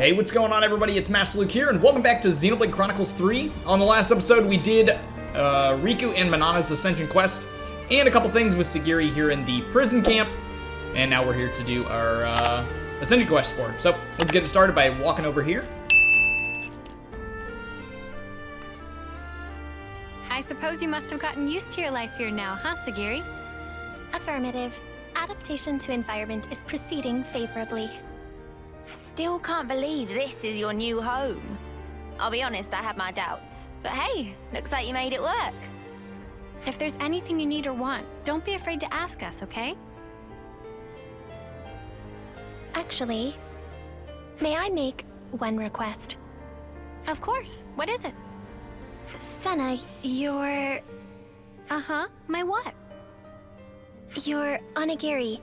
Hey, what's going on, everybody? It's Master Luke here, and welcome back to Xenoblade Chronicles 3. On the last episode, we did Riku and Manana's Ascension quest, and a couple things with Segiri here in the prison camp, and now we're here to do our Ascension quest for him. So, let's get it started by walking over here. I suppose you must have gotten used to your life here now, huh, Segiri? Affirmative. Adaptation to environment is proceeding favorably. Still can't believe this is your new home. I'll be honest, I had my doubts. But hey, looks like you made it work. If there's anything you need or want, don't be afraid to ask us, okay? Actually, may I make one request? Of course. What is it? Sena, your... Uh-huh. My what? Your onigiri.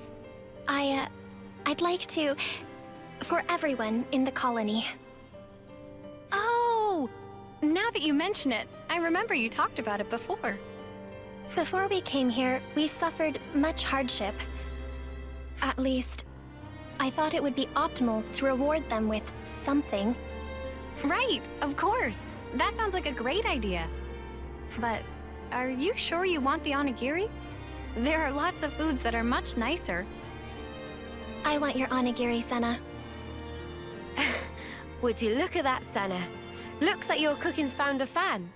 I'd like to... for everyone in the colony. Oh! Now that you mention it, I remember you talked about it before. Before we came here, we suffered much hardship. At least, I thought it would be optimal to reward them with something. Right, of course. That sounds like a great idea. But are you sure you want the onigiri? There are lots of foods that are much nicer. I want your onigiri, Sena. Would you look at that, Sena? Looks like your cooking's found a fan.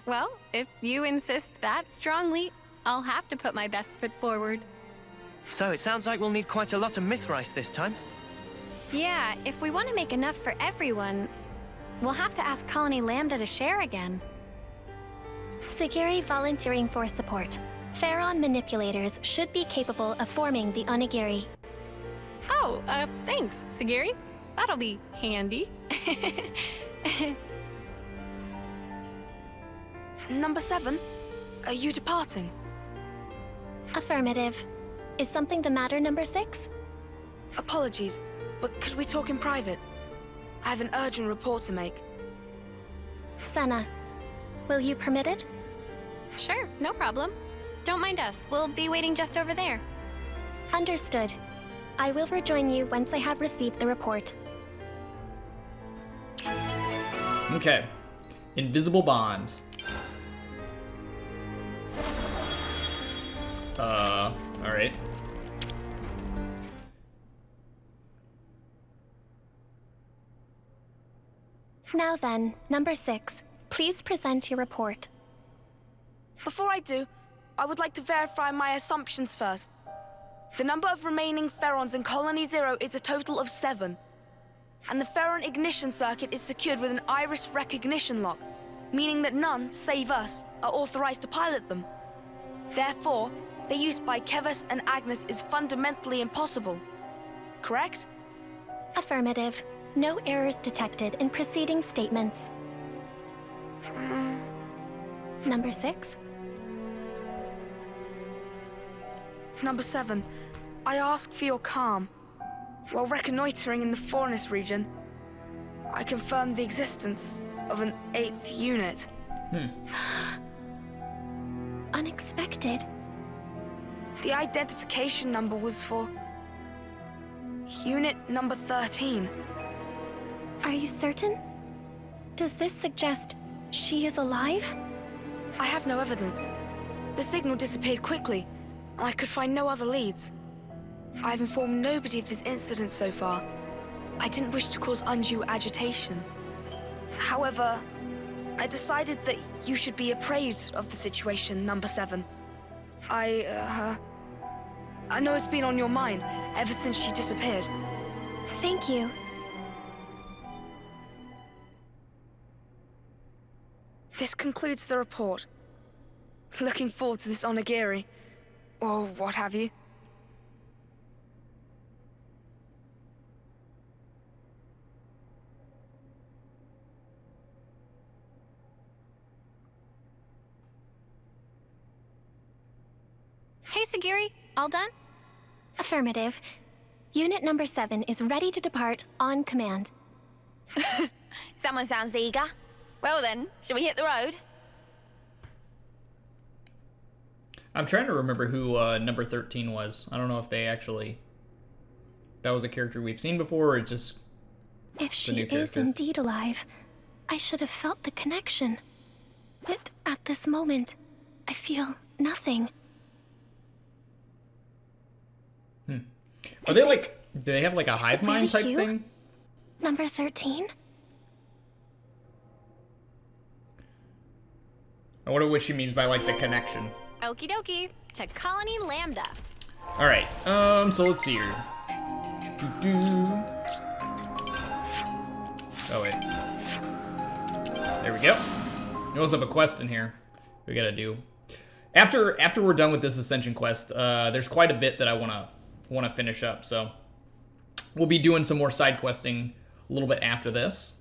Well, if you insist that strongly, I'll have to put my best foot forward. So it sounds like we'll need quite a lot of myth rice this time. Yeah, if we want to make enough for everyone, we'll have to ask Colony Lambda to share again. Segiri volunteering for support. Pharaon manipulators should be capable of forming the onigiri. Oh, thanks, Segiri. That'll be handy. Number 7, are you departing? Affirmative. Is something the matter, number 6? Apologies, but could we talk in private? I have an urgent report to make. Sena, will you permit it? Sure, no problem. Don't mind us. We'll be waiting just over there. Understood. I will rejoin you once I have received the report. Okay. Invisible bond. Alright. Now then, number 6. Please present your report. Before I do, I would like to verify my assumptions first. The number of remaining Pharaons in Colony 0 is a total of 7. And the Pharaon ignition circuit is secured with an iris recognition lock, meaning that none, save us, are authorized to pilot them. Therefore, their use by Keves and Agnus is fundamentally impossible. Correct? Affirmative. No errors detected in preceding statements. Number 6. Number 7, I ask for your calm. While reconnoitering in the Forest region, I confirmed the existence of an 8th unit. Unexpected. The identification number was for Unit number 13. Are you certain? Does this suggest she is alive? I have no evidence. The signal disappeared quickly, and I could find no other leads. I've informed nobody of this incident so far. I didn't wish to cause undue agitation. However, I decided that you should be appraised of the situation, number 7. I know it's been on your mind ever since she disappeared. Thank you. This concludes the report. Looking forward to this onigiri, or what have you. Hey, Segiri. All done? Affirmative. Unit number 7 is ready to depart on command. Someone sounds eager. Well then, shall we hit the road? I'm trying to remember who number 13 was. I don't know if they actually that was a character we've seen before, or just If a she new is character. indeed alive, I should have felt the connection. But at this moment, I feel nothing. Are they like, do they have like a hive it really mind type you? thing? Number 13? I wonder what she means by like the connection. Okie dokie, to Colony Lambda. All right, so let's see here. Oh wait, there we go. We also have a quest in here we gotta do. After we're done with this Ascension quest, there's quite a bit that I wanna finish up. So we'll be doing some more side questing a little bit after this.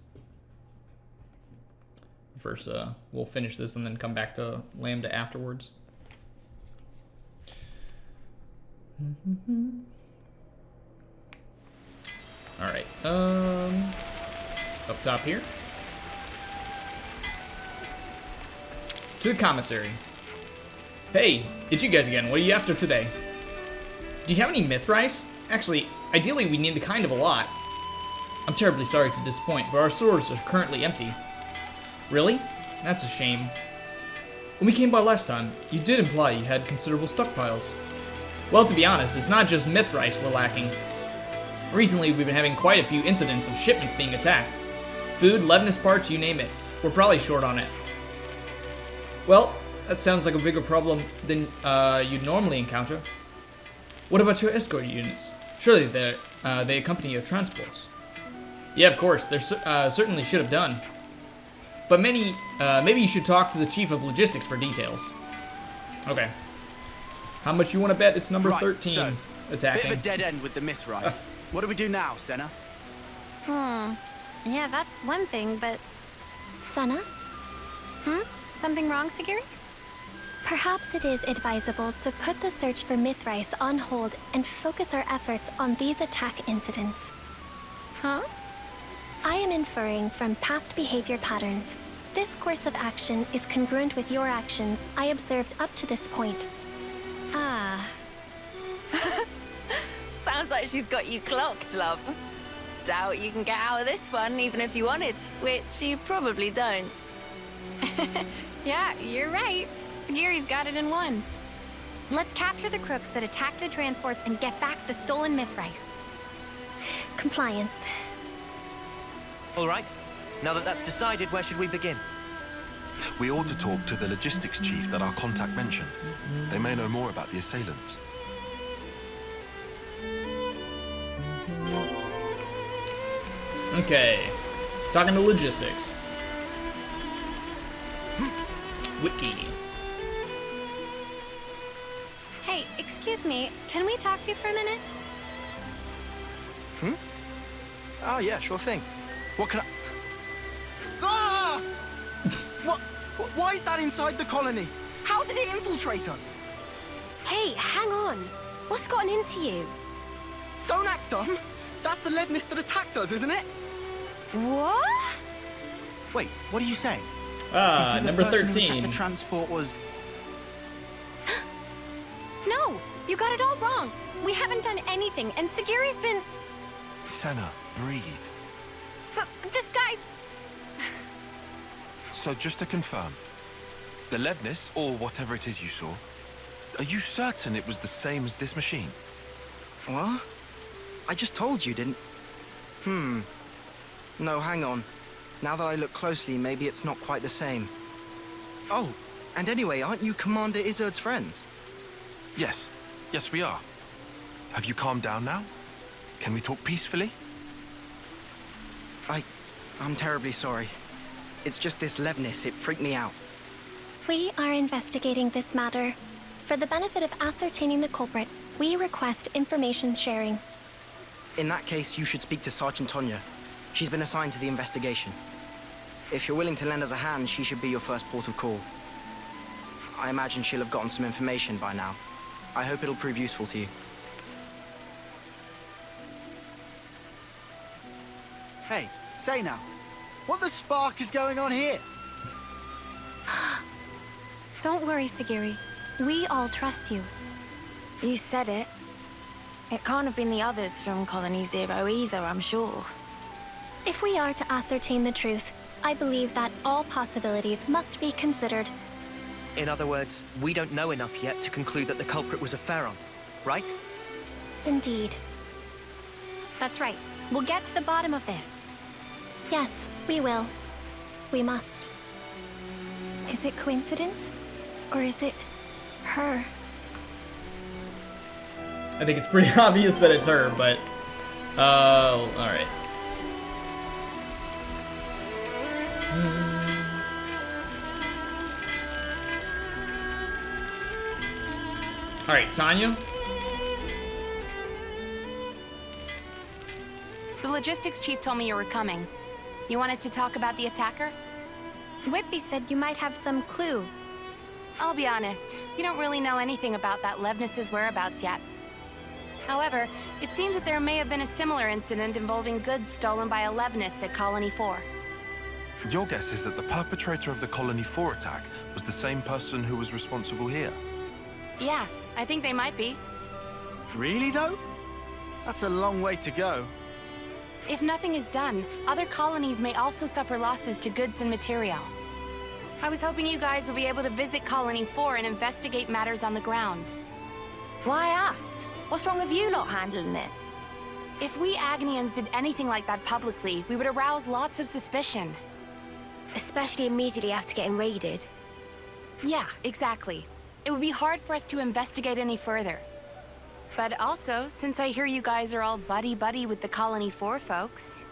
First, we'll finish this and then come back to Lambda afterwards. All right, up top here. To the commissary. Hey, it's you guys again. What are you after today? Do you have any myth rice? Actually, ideally we need kind of a lot. I'm terribly sorry to disappoint, but our stores are currently empty. Really? That's a shame. When we came by last time, you did imply you had considerable stockpiles. Well, to be honest, it's not just myth rice we're lacking. Recently, we've been having quite a few incidents of shipments being attacked. Food, leavenous parts, you name it. We're probably short on it. Well, that sounds like a bigger problem than you'd normally encounter. What about your escort units? Surely they accompany your transports. Yeah, of course, they certainly should have done. But maybe you should talk to the chief of logistics for details. Okay. How much you want to bet it's number 13 so, attacking? Bit of a dead end with the myth rice. What do we do now, Sena? Yeah, that's one thing, but... Sena? Something wrong, Segiri? Perhaps it is advisable to put the search for myth rice on hold and focus our efforts on these attack incidents. Huh? I am inferring from past behavior patterns. This course of action is congruent with your actions I observed up to this point. Ah. Sounds like she's got you clocked, love. Doubt you can get out of this one even if you wanted, which you probably don't. Yeah, you're right. Segiri's got it in one. Let's capture the crooks that attacked the transports and get back the stolen myth rice. Compliance. All right. Now that that's decided, where should we begin? We ought to talk to the logistics chief that our contact mentioned. They may know more about the assailants. Okay. Talking to logistics. Wiki. Hey, excuse me, can we talk to you for a minute? Oh, yeah, sure thing. What can I... Ah! What? Why is that inside the colony? How did it infiltrate us? Hey, hang on. What's gotten into you? Don't act dumb. That's the Leadness that attacked us, isn't it? What? Wait, what are you saying? Ah, The number person who attacked 13. The transport was... No, you got it all wrong. We haven't done anything, and Segiri's been... Sena, breathe. But this guy's... So just to confirm, the Levnis, or whatever it is you saw, are you certain it was the same as this machine? What? I just told you, didn't... No, hang on. Now that I look closely, maybe it's not quite the same. Oh, and anyway, aren't you Commander Izzard's friends? Yes. Yes, we are. Have you calmed down now? Can we talk peacefully? I'm terribly sorry. It's just this Levnis, it freaked me out. We are investigating this matter. For the benefit of ascertaining the culprit, we request information sharing. In that case, you should speak to Sergeant Tonya. She's been assigned to the investigation. If you're willing to lend us a hand, she should be your first port of call. I imagine she'll have gotten some information by now. I hope it'll prove useful to you. Hey, say now, what the spark is going on here? Don't worry, Segiri. We all trust you. You said it. It can't have been the others from Colony Zero either, I'm sure. If we are to ascertain the truth, I believe that all possibilities must be considered. In other words, we don't know enough yet to conclude that the culprit was a Pharaon, right? Indeed. That's right. We'll get to the bottom of this. Yes, we will. We must. Is it coincidence? Or is it her? I think it's pretty obvious that it's her, but... alright. Alright, Tanya? The logistics chief told me you were coming. You wanted to talk about the attacker? Whitby said you might have some clue. I'll be honest, you don't really know anything about that Levnis's whereabouts yet. However, it seems that there may have been a similar incident involving goods stolen by a Levnis at Colony 4. Your guess is that the perpetrator of the Colony 4 attack was the same person who was responsible here? Yeah, I think they might be. Really, though? That's a long way to go. If nothing is done, other colonies may also suffer losses to goods and material. I was hoping you guys would be able to visit Colony 4 and investigate matters on the ground. Why us? What's wrong with you lot handling it? If we Agnians did anything like that publicly, we would arouse lots of suspicion. Especially immediately after getting raided. Yeah, exactly. It would be hard for us to investigate any further. But also, since I hear you guys are all buddy-buddy with the Colony 4 folks...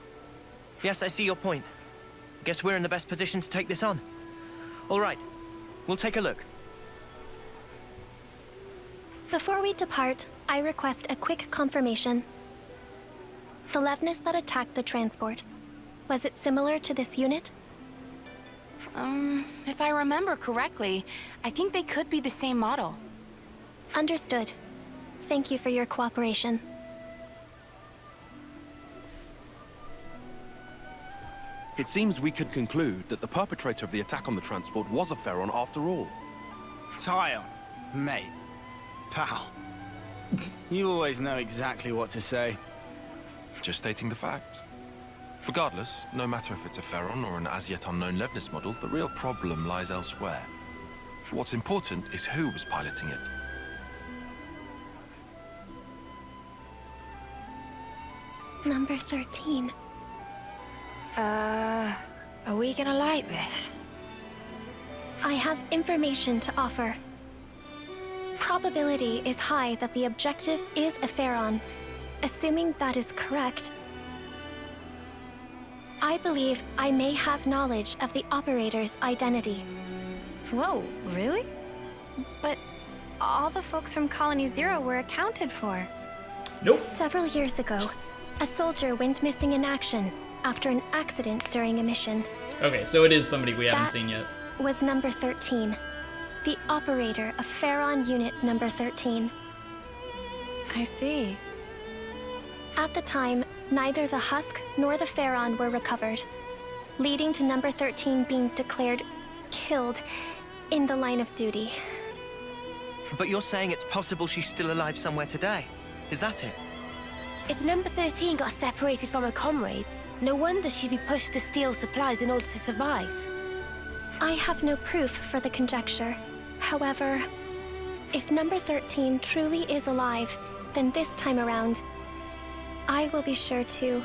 Yes, I see your point. Guess we're in the best position to take this on. All right, we'll take a look. Before we depart, I request a quick confirmation. The Levnis that attacked the transport, was it similar to this unit? If I remember correctly, I think they could be the same model. Understood. Thank you for your cooperation. It seems we can conclude that the perpetrator of the attack on the transport was a Pharaon after all. Taion, mate, pal. You always know exactly what to say. Just stating the facts. Regardless, no matter if it's a Pharaon or an as-yet unknown Levnis model, the real problem lies elsewhere. What's important is who was piloting it. Number 13. Are we gonna like this? I have information to offer. Probability is high that the objective is a Pharaon. Assuming that is correct, I believe I may have knowledge of the operator's identity. Whoa, really? But all the folks from Colony Zero were accounted for. Nope. Several years ago, a soldier went missing in action after an accident during a mission. Okay, so it is somebody we haven't seen yet. Was number 13. The operator of Pharaon Unit number 13. I see. At the time, neither the husk nor the Pharaon were recovered, leading to number 13 being declared killed in the line of duty. But you're saying it's possible she's still alive somewhere today? Is that it? If number 13 got separated from her comrades, no wonder she'd be pushed to steal supplies in order to survive. I have no proof for the conjecture. However, if number 13 truly is alive, then this time around, I will be sure to...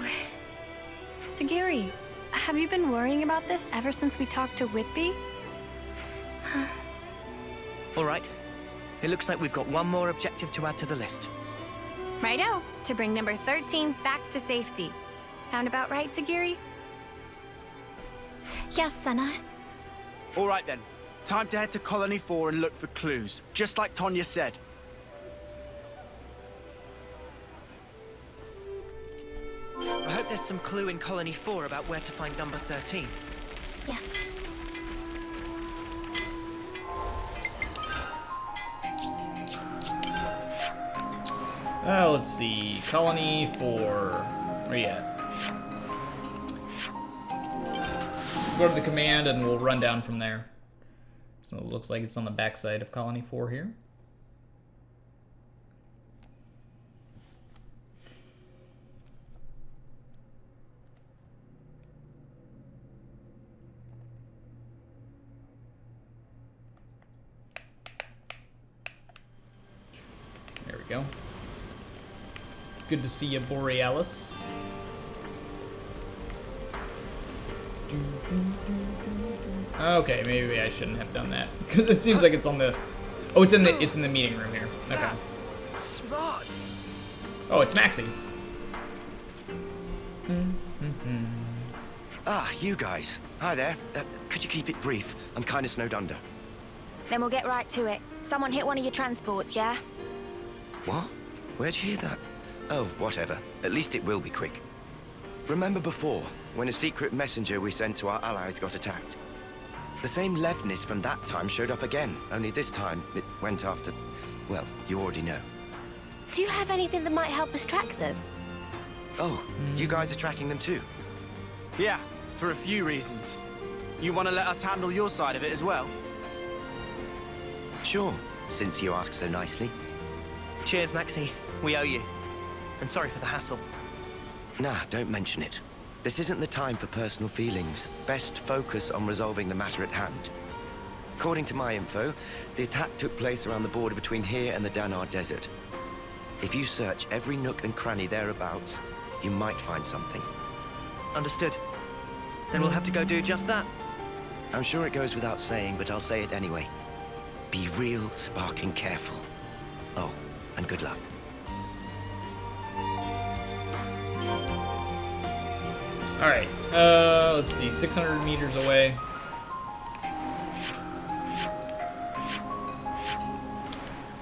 Segiri, have you been worrying about this ever since we talked to Whitby? All right. It looks like we've got one more objective to add to the list. Righto, to bring number 13 back to safety. Sound about right, Segiri? Yes, Sena. All right then. Time to head to Colony 4 and look for clues, just like Tonya said. I hope there's some clue in Colony 4 about where to find number 13. Yes. Let's see. Colony 4. Where you at? Go to the command and we'll run down from there. So it looks like it's on the backside of Colony 4 here. go. Good to see you, Borealis. Okay, maybe I shouldn't have done that because it seems like it's on the. Oh, it's in the meeting room here. Okay. Smart. Oh, it's Maxie. Ah, you guys. Hi there. Could you keep it brief? I'm kind of snowed under. Then we'll get right to it. Someone hit one of your transports, yeah? What? Where'd you hear that? Oh, whatever. At least it will be quick. Remember before, when a secret messenger we sent to our allies got attacked? The same Levnis from that time showed up again, only this time it went after... well, you already know. Do you have anything that might help us track them? Oh, you guys are tracking them too? Yeah, for a few reasons. You want to let us handle your side of it as well? Sure, since you ask so nicely. Cheers, Maxie. We owe you. And sorry for the hassle. Nah, don't mention it. This isn't the time for personal feelings. Best focus on resolving the matter at hand. According to my info, the attack took place around the border between here and the Danar Desert. If you search every nook and cranny thereabouts, you might find something. Understood. Then we'll have to go do just that. I'm sure it goes without saying, but I'll say it anyway. Be real sparking careful. Oh, and good luck. Alright, let's see, 600 meters away.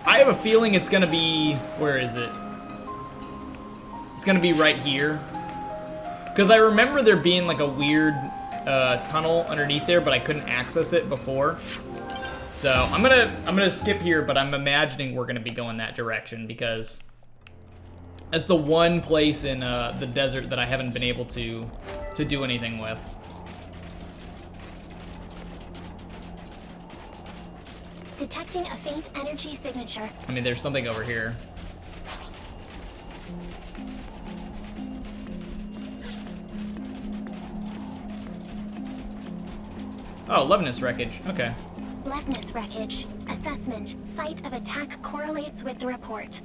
I have a feeling it's gonna be, where is it? It's gonna be right here. Because I remember there being like a weird tunnel underneath there, but I couldn't access it before. So I'm gonna skip here, but I'm imagining we're gonna be going that direction because that's the one place in the desert that I haven't been able to do anything with. Detecting a faint energy signature. I mean, there's something over here. Oh, Levnis wreckage. Okay. Levnis wreckage. Assessment. Site of attack correlates with the report.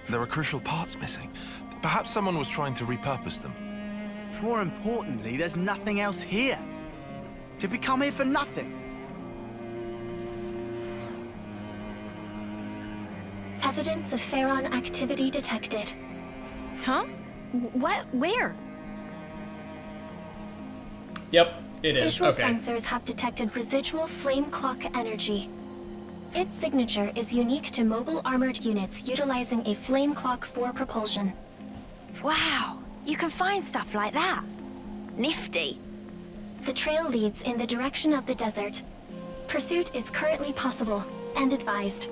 There are crucial parts missing. Perhaps someone was trying to repurpose them. More importantly, there's nothing else here. Did we come here for nothing? Evidence of Pharaon activity detected. Huh? What? Where? Yep, it is. Visual Okay. sensors have detected residual flame clock energy. Its signature is unique to mobile armored units utilizing a flame clock for propulsion. Wow, you can find stuff like that. Nifty. The trail leads in the direction of the desert. Pursuit is currently possible and advised.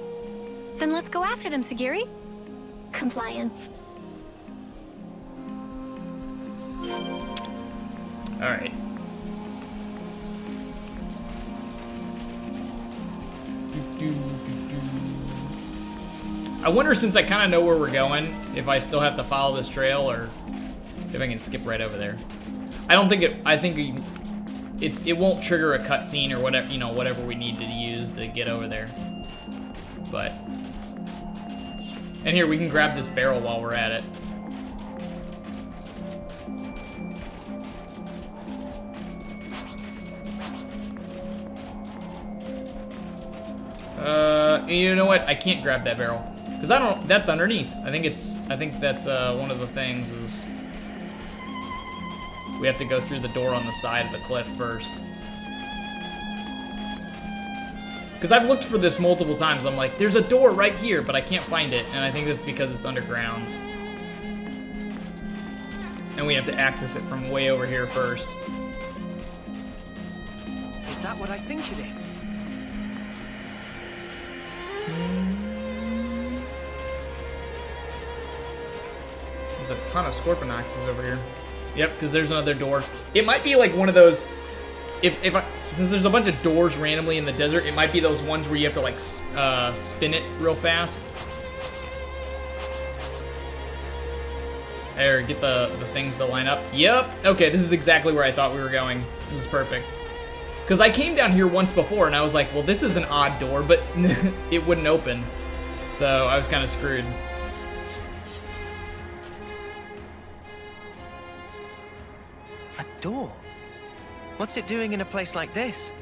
Then let's go after them, Segiri. Compliance. All right. I wonder, since I kind of know where we're going, if I still have to follow this trail or if I can skip right over there. I don't think it. I think it won't trigger a cutscene or whatever, you know, whatever we need to use to get over there. But, and here we can grab this barrel while we're at it. You know what? I can't grab that barrel because I don't. That's underneath. I think that's one of the things is we have to go through the door on the side of the cliff first. Because I've looked for this multiple times. I'm like, there's a door right here, but I can't find it, and I think that's because it's underground. And we have to access it from way over here first. Is that what I think it is? There's a ton of scorpion axes over here. Yep, because there's another door. It might be like one of those. Since there's a bunch of doors randomly in the desert, it might be those ones where you have to like spin it real fast. There, get the things to line up. Yep. Okay, this is exactly where I thought we were going. This is perfect. Because I came down here once before, and I was like, well, this is an odd door, but it wouldn't open. So I was kind of screwed. A door? What's it doing in a place like this?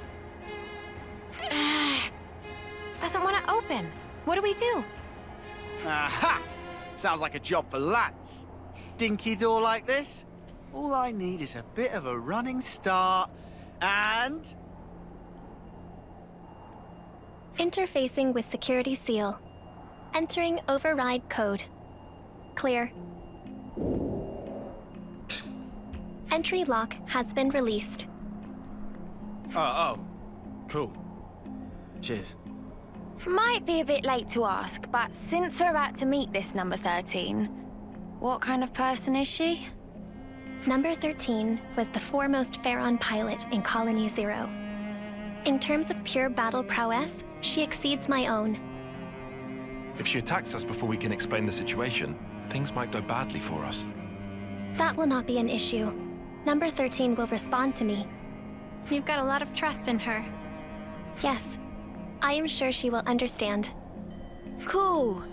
Doesn't want to open. What do we do? Aha! Sounds like a job for Lanz. Dinky door like this? All I need is a bit of a running start, and... Interfacing with security seal. Entering override code. Clear. Entry lock has been released. Oh. Cool. Cheers. Might be a bit late to ask, but since we're about to meet this number 13, what kind of person is she? Number 13 was the foremost Pharaon pilot in Colony Zero. In terms of pure battle prowess, she exceeds my own. If she attacks us before we can explain the situation, things might go badly for us. That will not be an issue. Number 13 will respond to me. You've got a lot of trust in her. Yes. I am sure she will understand. Cool.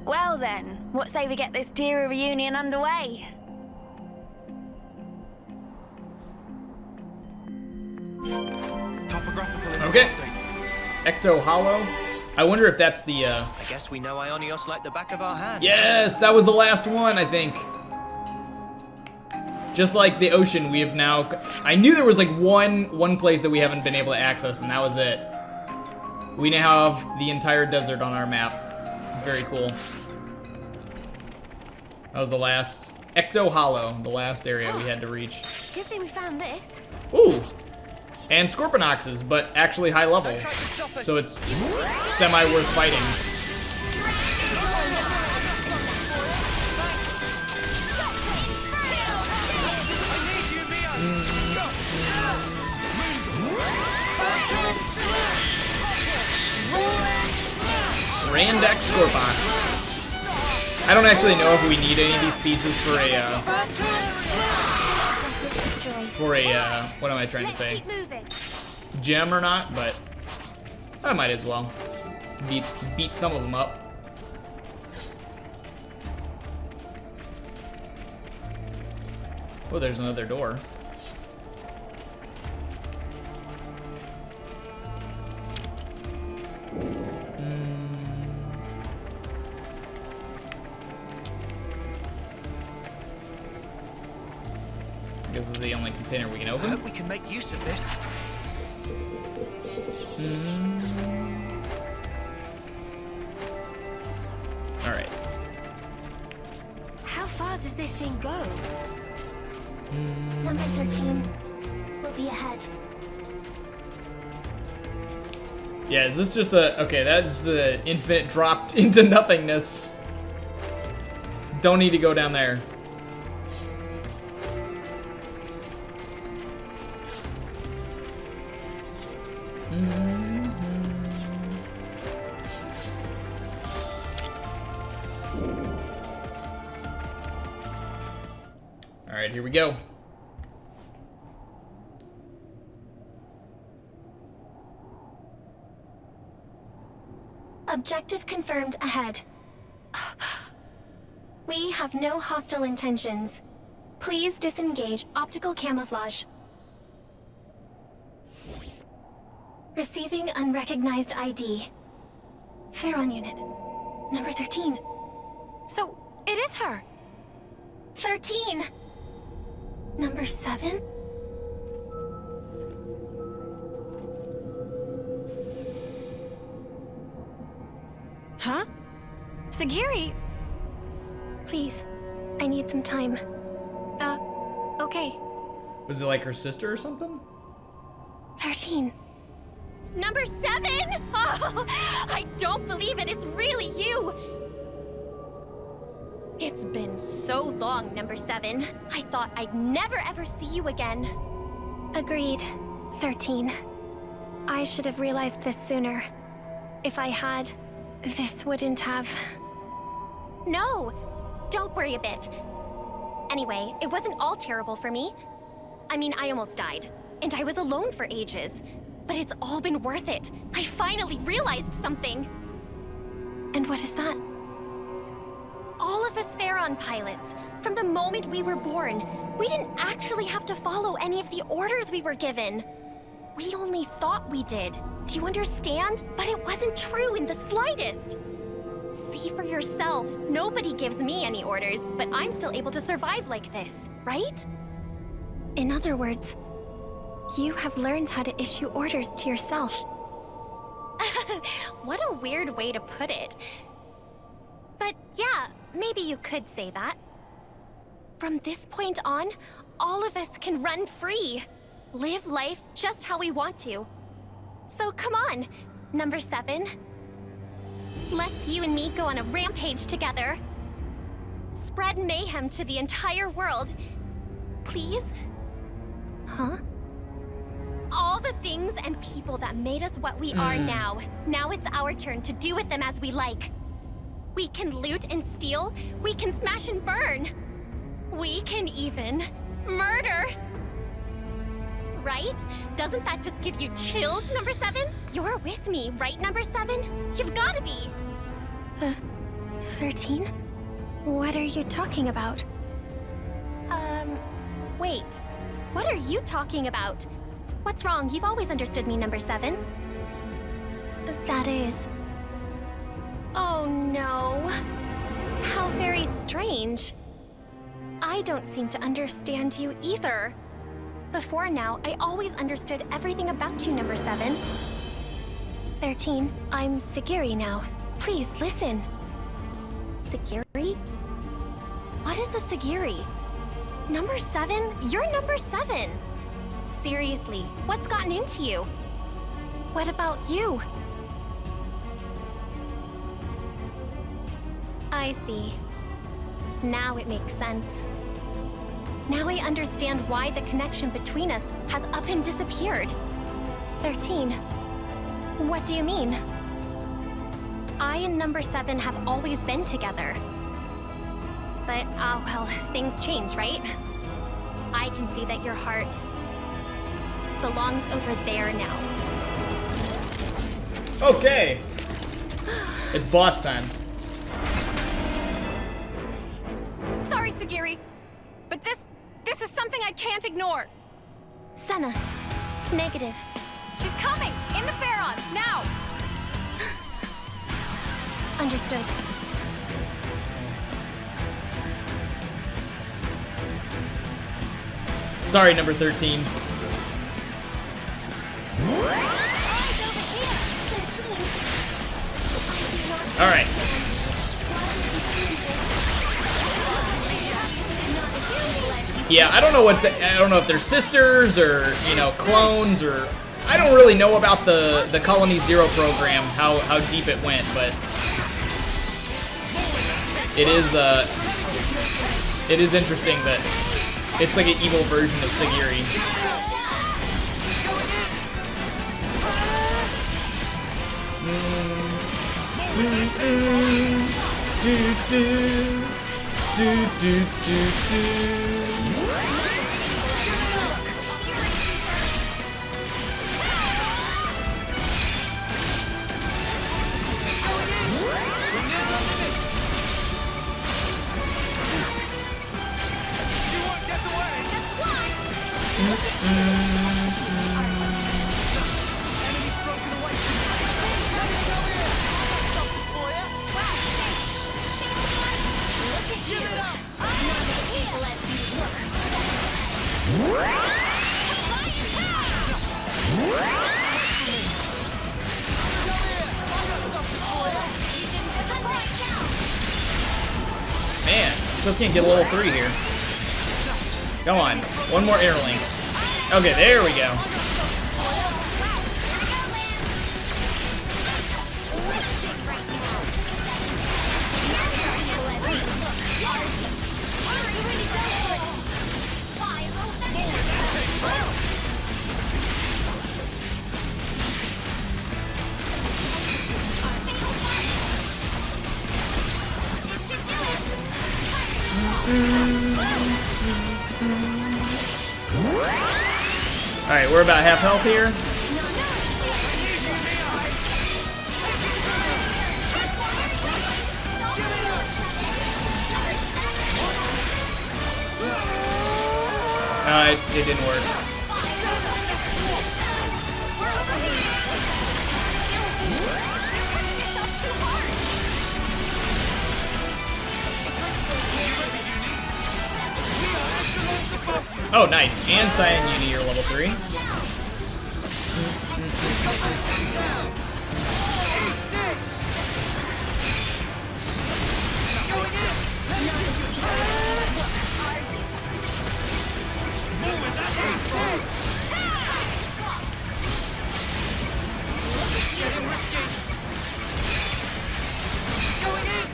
Well then, what say we get this tier reunion underway? Topographical Okay. Ecto Hollow. I wonder if that's the, I guess we know Aionios like the back of our hand. Yes, that was the last one, I think. Just like the ocean, we have now... I knew there was like one place that we haven't been able to access, and that was it. We now have the entire desert on our map. Very cool. That was the last... Ecto Hollow, the last area we had to reach. Good thing we found this. Ooh! And Scorpionoxes, but actually high level. So it's semi-worth fighting. Randex Scorpox. I don't actually know if we need any of these pieces for a, what am I trying to say? Gem or not, but I might as well beat some of them up. Oh, there's another door. This is the only container we can open. I hope we can make use of this. All right. How far does this thing go? Number 13 will be ahead. Yeah, is this just a... Okay, that's an infinite drop into nothingness. Don't need to go down there. All right, here we go. Objective confirmed ahead. We have no hostile intentions. Please disengage optical camouflage. Receiving unrecognized ID. Pharaon unit. Number 13. So, it is her. 13! Number 7? Huh? Segiri! Please, I need some time. Okay. Was it like her sister or something? 13. Number 7! Oh, I don't believe it. It's really you. It's been so long, Number 7. I thought I'd never ever see you again. Agreed. 13. I should have realized this sooner. If I had, this wouldn't have... No! Don't worry a bit. Anyway, it wasn't all terrible for me. I mean, I almost died. and I was alone for ages. But it's all been worth it. I finally realized something. And what is that? All of us Theron pilots, from the moment we were born, we didn't actually have to follow any of the orders we were given. We only thought we did. Do you understand? But it wasn't true in the slightest. See for yourself. Nobody gives me any orders, but I'm still able to survive like this, right? In other words, you have learned how to issue orders to yourself. What a weird way to put it. But yeah, maybe you could say that. From this point on, all of us can run free. Live life just how we want to. So come on, number 7. Let's you and me go on a rampage together. Spread mayhem to the entire world. Please? Huh? All the things and people that made us what we are now. Now it's our turn to do with them as we like. We can loot and steal. We can smash and burn. We can even murder. Right? Doesn't that just give you chills, number 7? You're with me, right, number 7? You've gotta be. The 13? What are you talking about? Wait. What are you talking about? What's wrong? You've always understood me, number 7. That is... Oh no. How very strange. I don't seem to understand you either. Before now, I always understood everything about you, number 7. 13, I'm Segiri now. Please, listen. Segiri? What is a Segiri? Number 7? You're number 7! Seriously, what's gotten into you? What about you? I see. Now it makes sense. Now I understand why the connection between us has up and disappeared. 13. What do you mean? I and number 7 have always been together. But, well, things change, right? I can see that your heart belongs over there now. Okay. It's boss time. Sorry, Segiri, but this is something I can't ignore. Sena. Negative. She's coming! In the Pharaon! Now! Understood. Sorry, number 13. Alright. Yeah, I don't know I don't know if they're sisters or, you know, clones or... I don't really know about the Colony Zero program, how deep it went, but... It is interesting that it's like an evil version of Segiri. Man, still can't get a level 3 here. Come on, one more air link. Okay, there we go. Alright, we're about half health here. It didn't work. Oh, nice. And Taion and Eunie are level 3.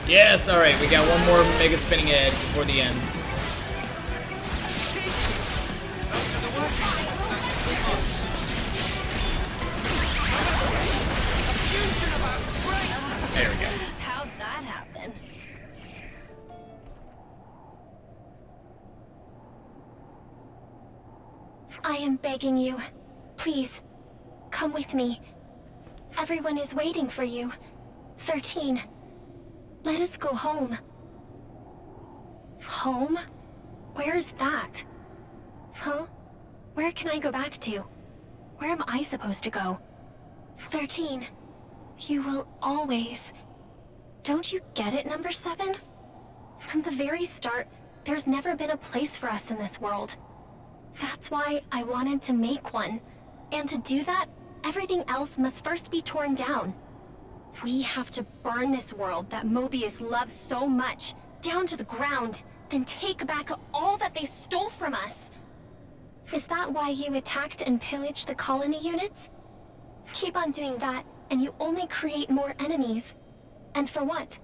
Yes, alright, we got one more Mega Spinning Edge before the end. There we go. How'd that happen? I am begging you. Please, come with me. Everyone is waiting for you. 13. Let us go home. Home? Where's that? Huh? Where can I go back to? Where am I supposed to go? 13. You will always... Don't you get it, number 7? From the very start, there's never been a place for us in this world. That's why I wanted to make one. And to do that, everything else must first be torn down. We have to burn this world that Mobius loves so much, down to the ground, then take back all that they stole from us. Is that why you attacked and pillaged the colony units? Keep on doing that, and you only create more enemies. And for what?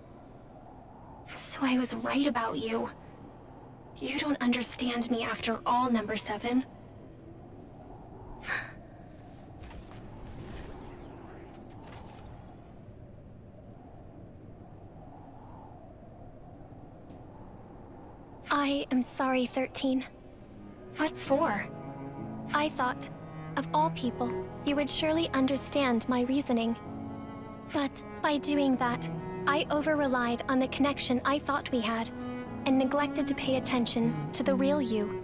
So I was right about you. You don't understand me after all, number 7. I am sorry, 13. What for? I thought, of all people, you would surely understand my reasoning. But by doing that, I over-relied on the connection I thought we had, and neglected to pay attention to the real you.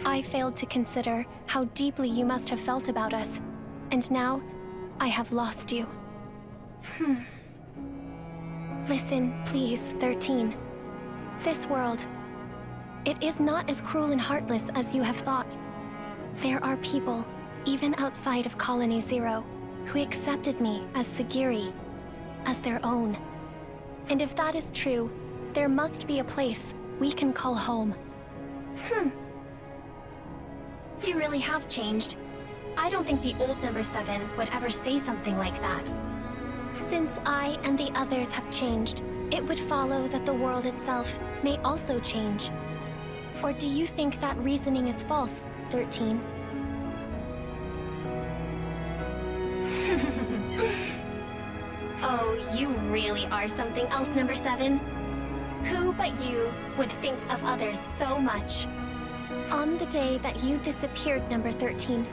I failed to consider how deeply you must have felt about us, and now I have lost you. Listen, please, 13. This world, it is not as cruel and heartless as you have thought. There are people, even outside of Colony Zero, who accepted me as Segiri, as their own. And if that is true, there must be a place we can call home. You really have changed. I don't think the old number 7 would ever say something like that. Since I and the others have changed, it would follow that the world itself may also change. Or do you think that reasoning is false, 13? Oh, you really are something else, number 7. Who but you would think of others so much? On the day that you disappeared, number 13,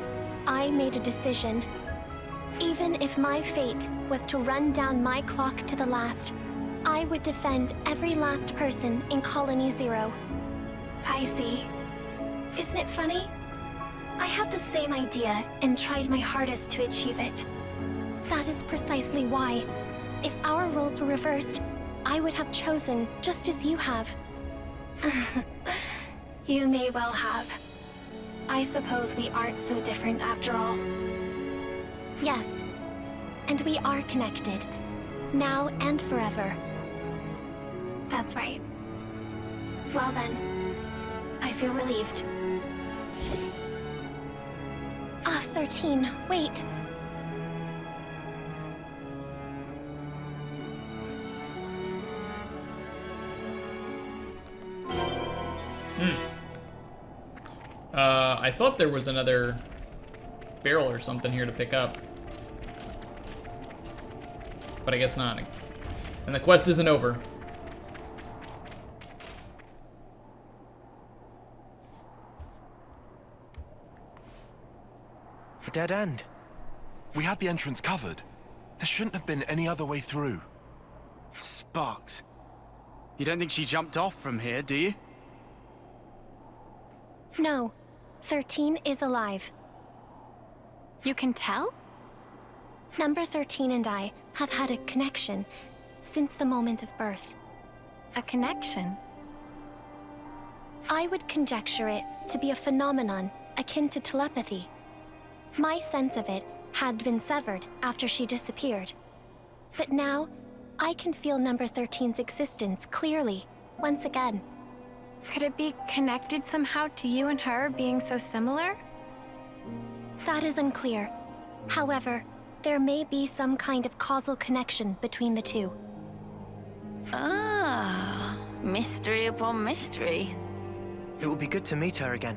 I made a decision. Even if my fate was to run down my clock to the last, I would defend every last person in Colony Zero. I see. Isn't it funny? I had the same idea and tried my hardest to achieve it. That is precisely why, if our roles were reversed, I would have chosen just as you have. You may well have. I suppose we aren't so different after all. Yes, and we are connected, now and forever. That's right. Well then, I feel relieved. 13, wait. I thought there was another barrel or something here to pick up. But I guess not. And the quest isn't over. A dead end. We had the entrance covered. There shouldn't have been any other way through. Sparks. You don't think she jumped off from here, do you? No. 13 is alive. You can tell? Number 13 and I have had a connection since the moment of birth. A connection? I would conjecture it to be a phenomenon akin to telepathy. My sense of it had been severed after she disappeared. But now, I can feel number 13's existence clearly, once again. Could it be connected somehow to you and her being so similar? That is unclear. However, there may be some kind of causal connection between the two. Ah, mystery upon mystery. It would be good to meet her again.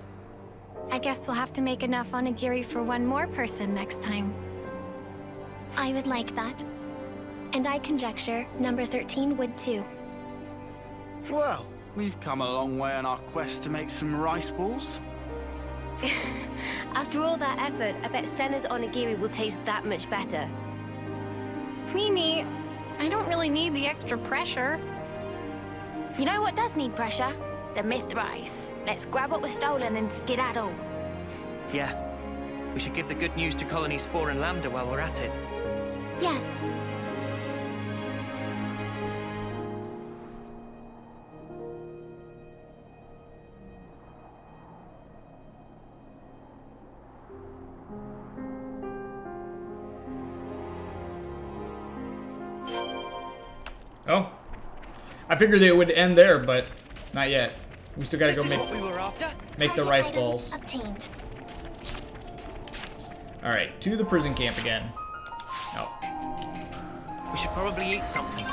I guess we'll have to make enough onigiri for one more person next time. I would like that. And I conjecture number 13 would too. Well, we've come a long way on our quest to make some rice balls. After all that effort, I bet Sena's onigiri will taste that much better. Mimi, I don't really need the extra pressure. You know what does need pressure? The myth rice. Let's grab what was stolen and skedaddle. Yeah. We should give the good news to Colonies 4 and Lambda while we're at it. Yes. Oh. I figured it would end there, but not yet. We still gotta go make the rice balls. Obtained. Alright, to the prison camp again. Oh. We should probably eat something.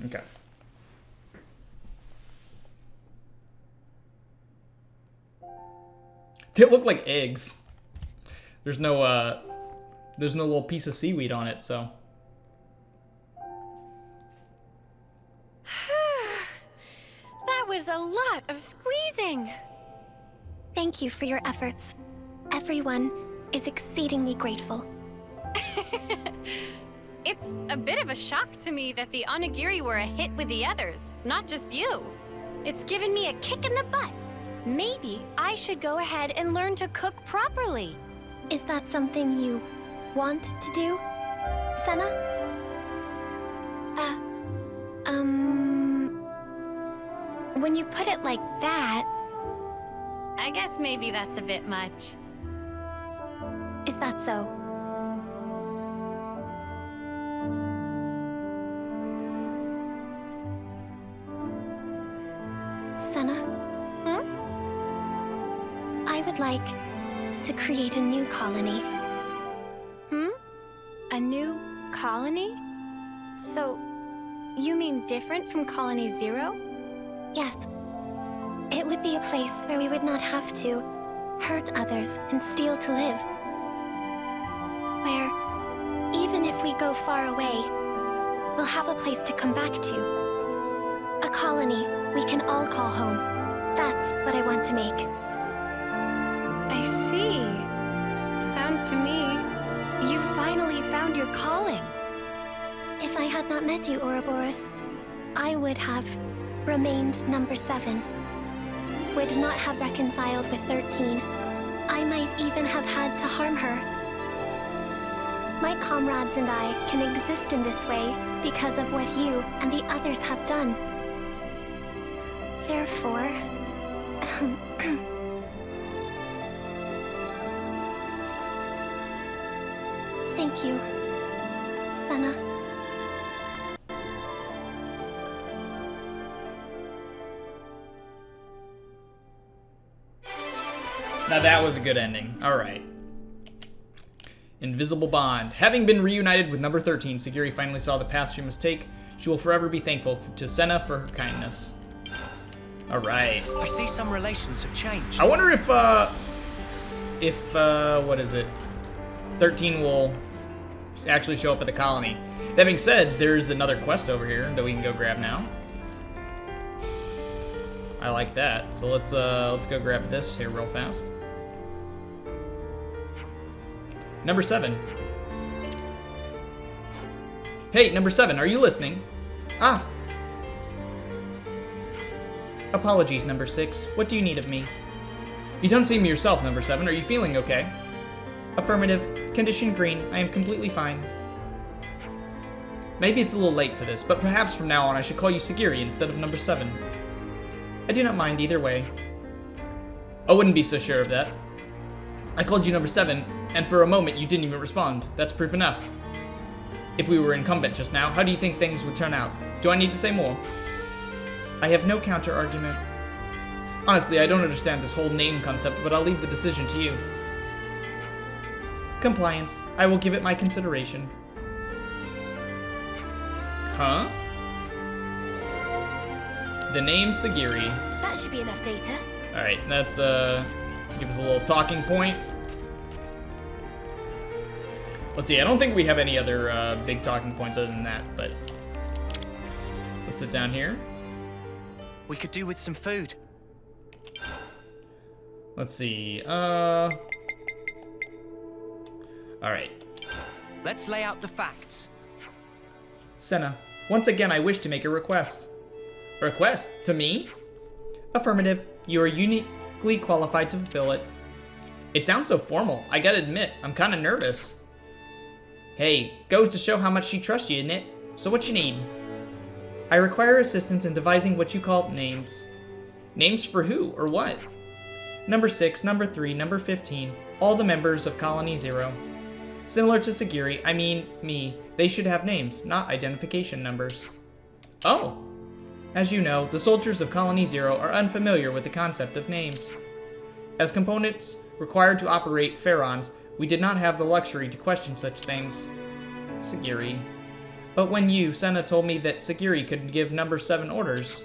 Okay. They look like eggs. There's no little piece of seaweed on it, so. That was a lot of squeezing. Thank you for your efforts. Everyone is exceedingly grateful. It's a bit of a shock to me that the onigiri were a hit with the others, not just you. It's given me a kick in the butt. Maybe I should go ahead and learn to cook properly. Is that something you want to do, Sena? When you put it like that, I guess maybe that's a bit much. Is that so? Sena? I would like to create a new colony. A new colony? So, you mean different from Colony 0? Yes. It would be a place where we would not have to hurt others and steal to live. Where, even if we go far away, we'll have a place to come back to. A colony we can all call home. That's what I want to make. I see. Sounds to me, you finally found your calling. If I had not met you, Ouroboros, I would have remained number 7. Would not have reconciled with 13. I might even have had to harm her. My comrades and I can exist in this way because of what you and the others have done. Therefore, thank you, Sena. Now that was a good ending. All right. Invisible bond. Having been reunited with number 13, Segiri finally saw the path she must take. She will forever be thankful to Sena for her kindness. Alright. I see some relations have changed. I wonder if, what is it? 13 will actually show up at the colony. That being said, there's another quest over here that we can go grab now. I like that. So let's go grab this here real fast. Number 7. Hey, number 7, are you listening? Ah. Apologies, number 6. What do you need of me? You don't seem yourself, number 7. Are you feeling okay? Affirmative. Condition green. I am completely fine. Maybe it's a little late for this, but perhaps from now on I should call you Segiri instead of number 7. I do not mind either way. I wouldn't be so sure of that. I called you number 7, and for a moment you didn't even respond. That's proof enough. If we were incumbent just now, how do you think things would turn out? Do I need to say more? I have no counter-argument. Honestly, I don't understand this whole name concept, but I'll leave the decision to you. Compliance. I will give it my consideration. Huh? The name Segiri. That should be enough data. Alright, that's, give us a little talking point. Let's see, I don't think we have any other, big talking points other than that, but... Let's sit down here. We could do with some food. Let's see, Alright. Let's lay out the facts. Sena, once again I wish to make a request. A request? To me? Affirmative. You are uniquely qualified to fulfill it. It sounds so formal. I gotta admit, I'm kinda nervous. Hey, goes to show how much she trusts you, isn't it? So what you need? I require assistance in devising what you call names. Names for who, or what? Number 6, number 3, number 15, all the members of Colony 0. Similar to Segiri, I mean, me, they should have names, not identification numbers. Oh! As you know, the soldiers of Colony 0 are unfamiliar with the concept of names. As components required to operate Pharaons, we did not have the luxury to question such things. Segiri. But when you, Sena, told me that Segiri could give number 7 orders,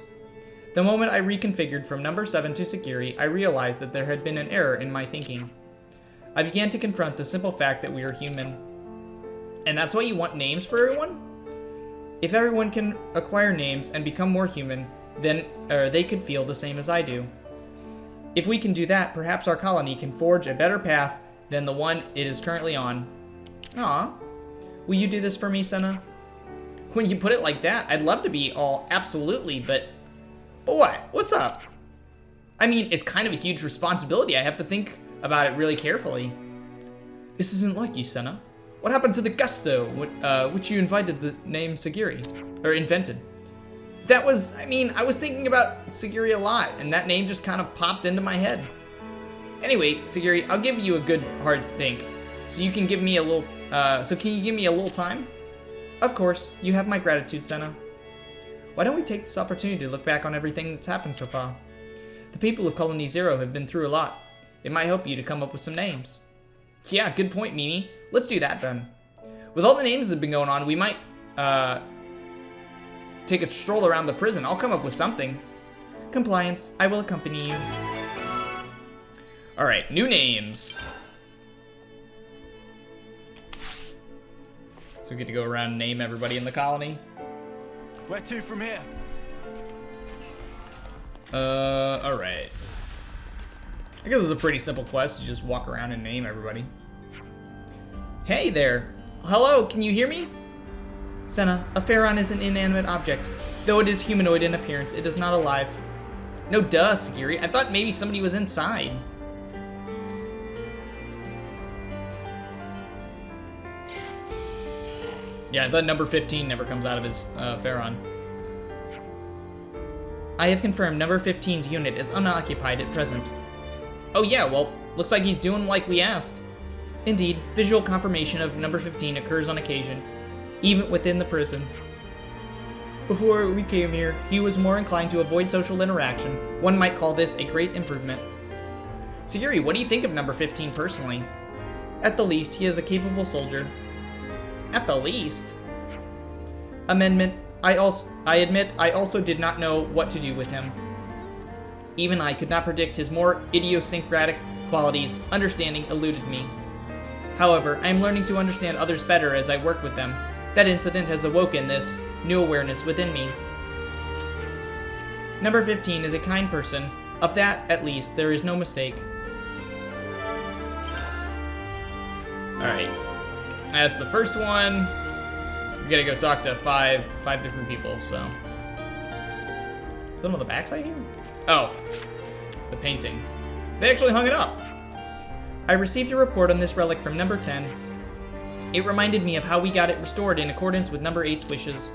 the moment I reconfigured from number 7 to Segiri, I realized that there had been an error in my thinking. I began to confront the simple fact that we are human. And that's why you want names for everyone? If everyone can acquire names and become more human, then they could feel the same as I do. If we can do that, perhaps our colony can forge a better path than the one it is currently on. Aw. Will you do this for me, Sena? When you put it like that, I'd love to be all absolutely, but what? What's up? I mean, it's kind of a huge responsibility. I have to think about it really carefully. This isn't like you, Sena. What happened to the gusto, which you invited the name Segiri, or invented? That was, I mean, I was thinking about Segiri a lot, and that name just kind of popped into my head. Anyway, Segiri, I'll give you a good hard think. So you can give me a little, can you give me a little time? Of course, you have my gratitude, Sena. Why don't we take this opportunity to look back on everything that's happened so far? The people of Colony 0 have been through a lot. It might help you to come up with some names. Yeah, good point, Mimi. Let's do that then. With all the names that have been going on, we might, take a stroll around the prison. I'll come up with something. Compliance, I will accompany you. Alright, new names. So we get to go around and name everybody in the colony. Where to from here? Alright. I guess it's a pretty simple quest. You just walk around and name everybody. Hey there. Hello, can you hear me? Sena, a Pharaon is an inanimate object. Though it is humanoid in appearance, it is not alive. No duh, Segiri. I thought maybe somebody was inside. Yeah, I thought number 15 never comes out of his Pharaon. I have confirmed number 15's unit is unoccupied at present. Oh yeah, well, looks like he's doing like we asked. Indeed, visual confirmation of number 15 occurs on occasion, even within the prison. Before we came here, he was more inclined to avoid social interaction. One might call this a great improvement. Segiri, what do you think of number 15 personally? At the least, he is a capable soldier. At the least? Amendment. I admit I also did not know what to do with him. Even I could not predict his more idiosyncratic qualities. Understanding eluded me. However, I am learning to understand others better as I work with them. That incident has awoken this new awareness within me. Number 15 is a kind person. Of that, at least, there is no mistake. Alright. That's the first one. We gotta go talk to five different people, so. Is that on the backside here? Oh. The painting. They actually hung it up. I received a report on this relic from number 10. It reminded me of how we got it restored in accordance with number 8's wishes.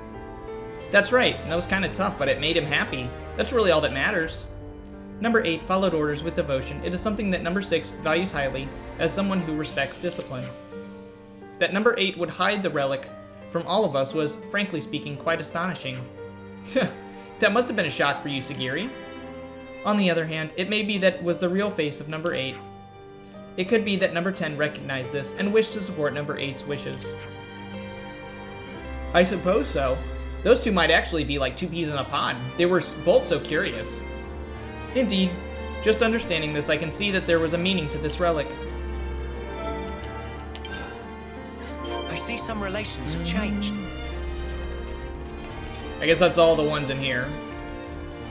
That's right, and that was kind of tough, but it made him happy. That's really all that matters. Number 8 followed orders with devotion. It is something that number 6 values highly as someone who respects discipline. That number 8 would hide the relic from all of us was, frankly speaking, quite astonishing. That must have been a shock for you, Segiri. On the other hand, it may be that it was the real face of number 8. It could be that number 10 recognized this and wished to support number 8's wishes. I suppose so. Those two might actually be like two peas in a pod. They were both so curious. Indeed, just understanding this, I can see that there was a meaning to this relic. I see some relations have changed. I guess that's all the ones in here.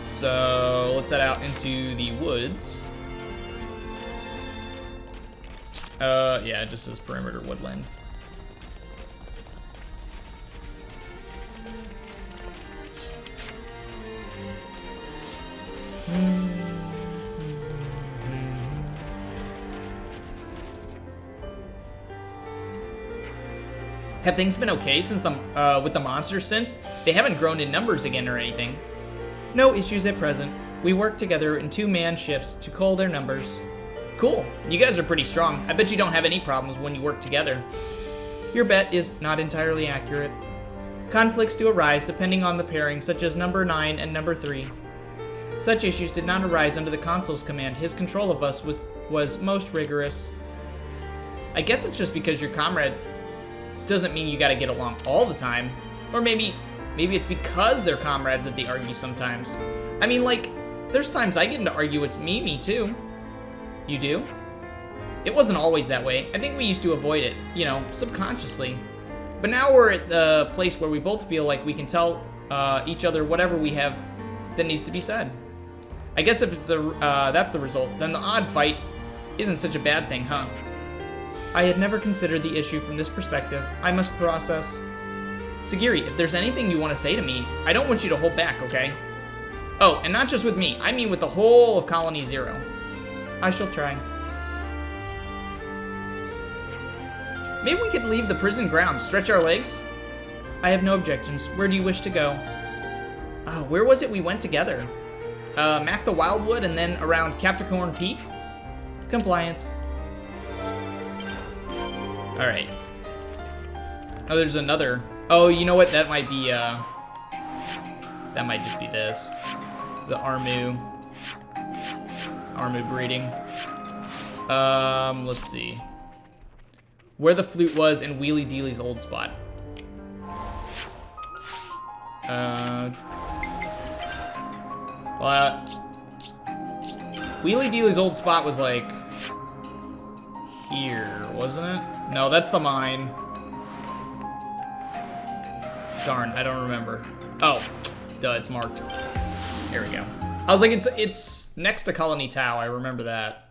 So let's head out into the woods. Yeah, it just says perimeter woodland. Have things been okay since with the monsters since? They haven't grown in numbers again or anything. No issues at present. We work together in 2-man shifts to cull their numbers. Cool. You guys are pretty strong. I bet you don't have any problems when you work together. Your bet is not entirely accurate. Conflicts do arise depending on the pairing, such as number 9 and number 3. Such issues did not arise under the consul's command. His control of us was most rigorous. I guess it's just because you're comrade. This doesn't mean you gotta get along all the time. Or maybe it's because they're comrades that they argue sometimes. I mean, like, there's times I get into argue with Mimi too. You do? It wasn't always that way. I think we used to avoid it, you know, subconsciously. But now we're at the place where we both feel like we can tell each other whatever we have that needs to be said. I guess if it's that's the result, then the odd fight isn't such a bad thing, huh? I had never considered the issue from this perspective. I must process. Segiri, if there's anything you want to say to me, I don't want you to hold back, okay? Oh, and not just with me. I mean with the whole of Colony Zero. I shall try. Maybe we could leave the prison grounds, stretch our legs? I have no objections. Where do you wish to go? Where was it we went together? Mac the Wildwood and then around Capricorn Peak? Compliance. Alright. Oh, there's another. Oh, you know what? That might be, that might just be this. The Armu breeding. Let's see. Where the flute was in Wheelie Dealey's old spot. Wheelie Dealey's old spot was like here, wasn't it? No, that's the mine. Darn, I don't remember. Oh, duh, it's marked. Here we go. I was like, it's next to Colony Tao. I remember that.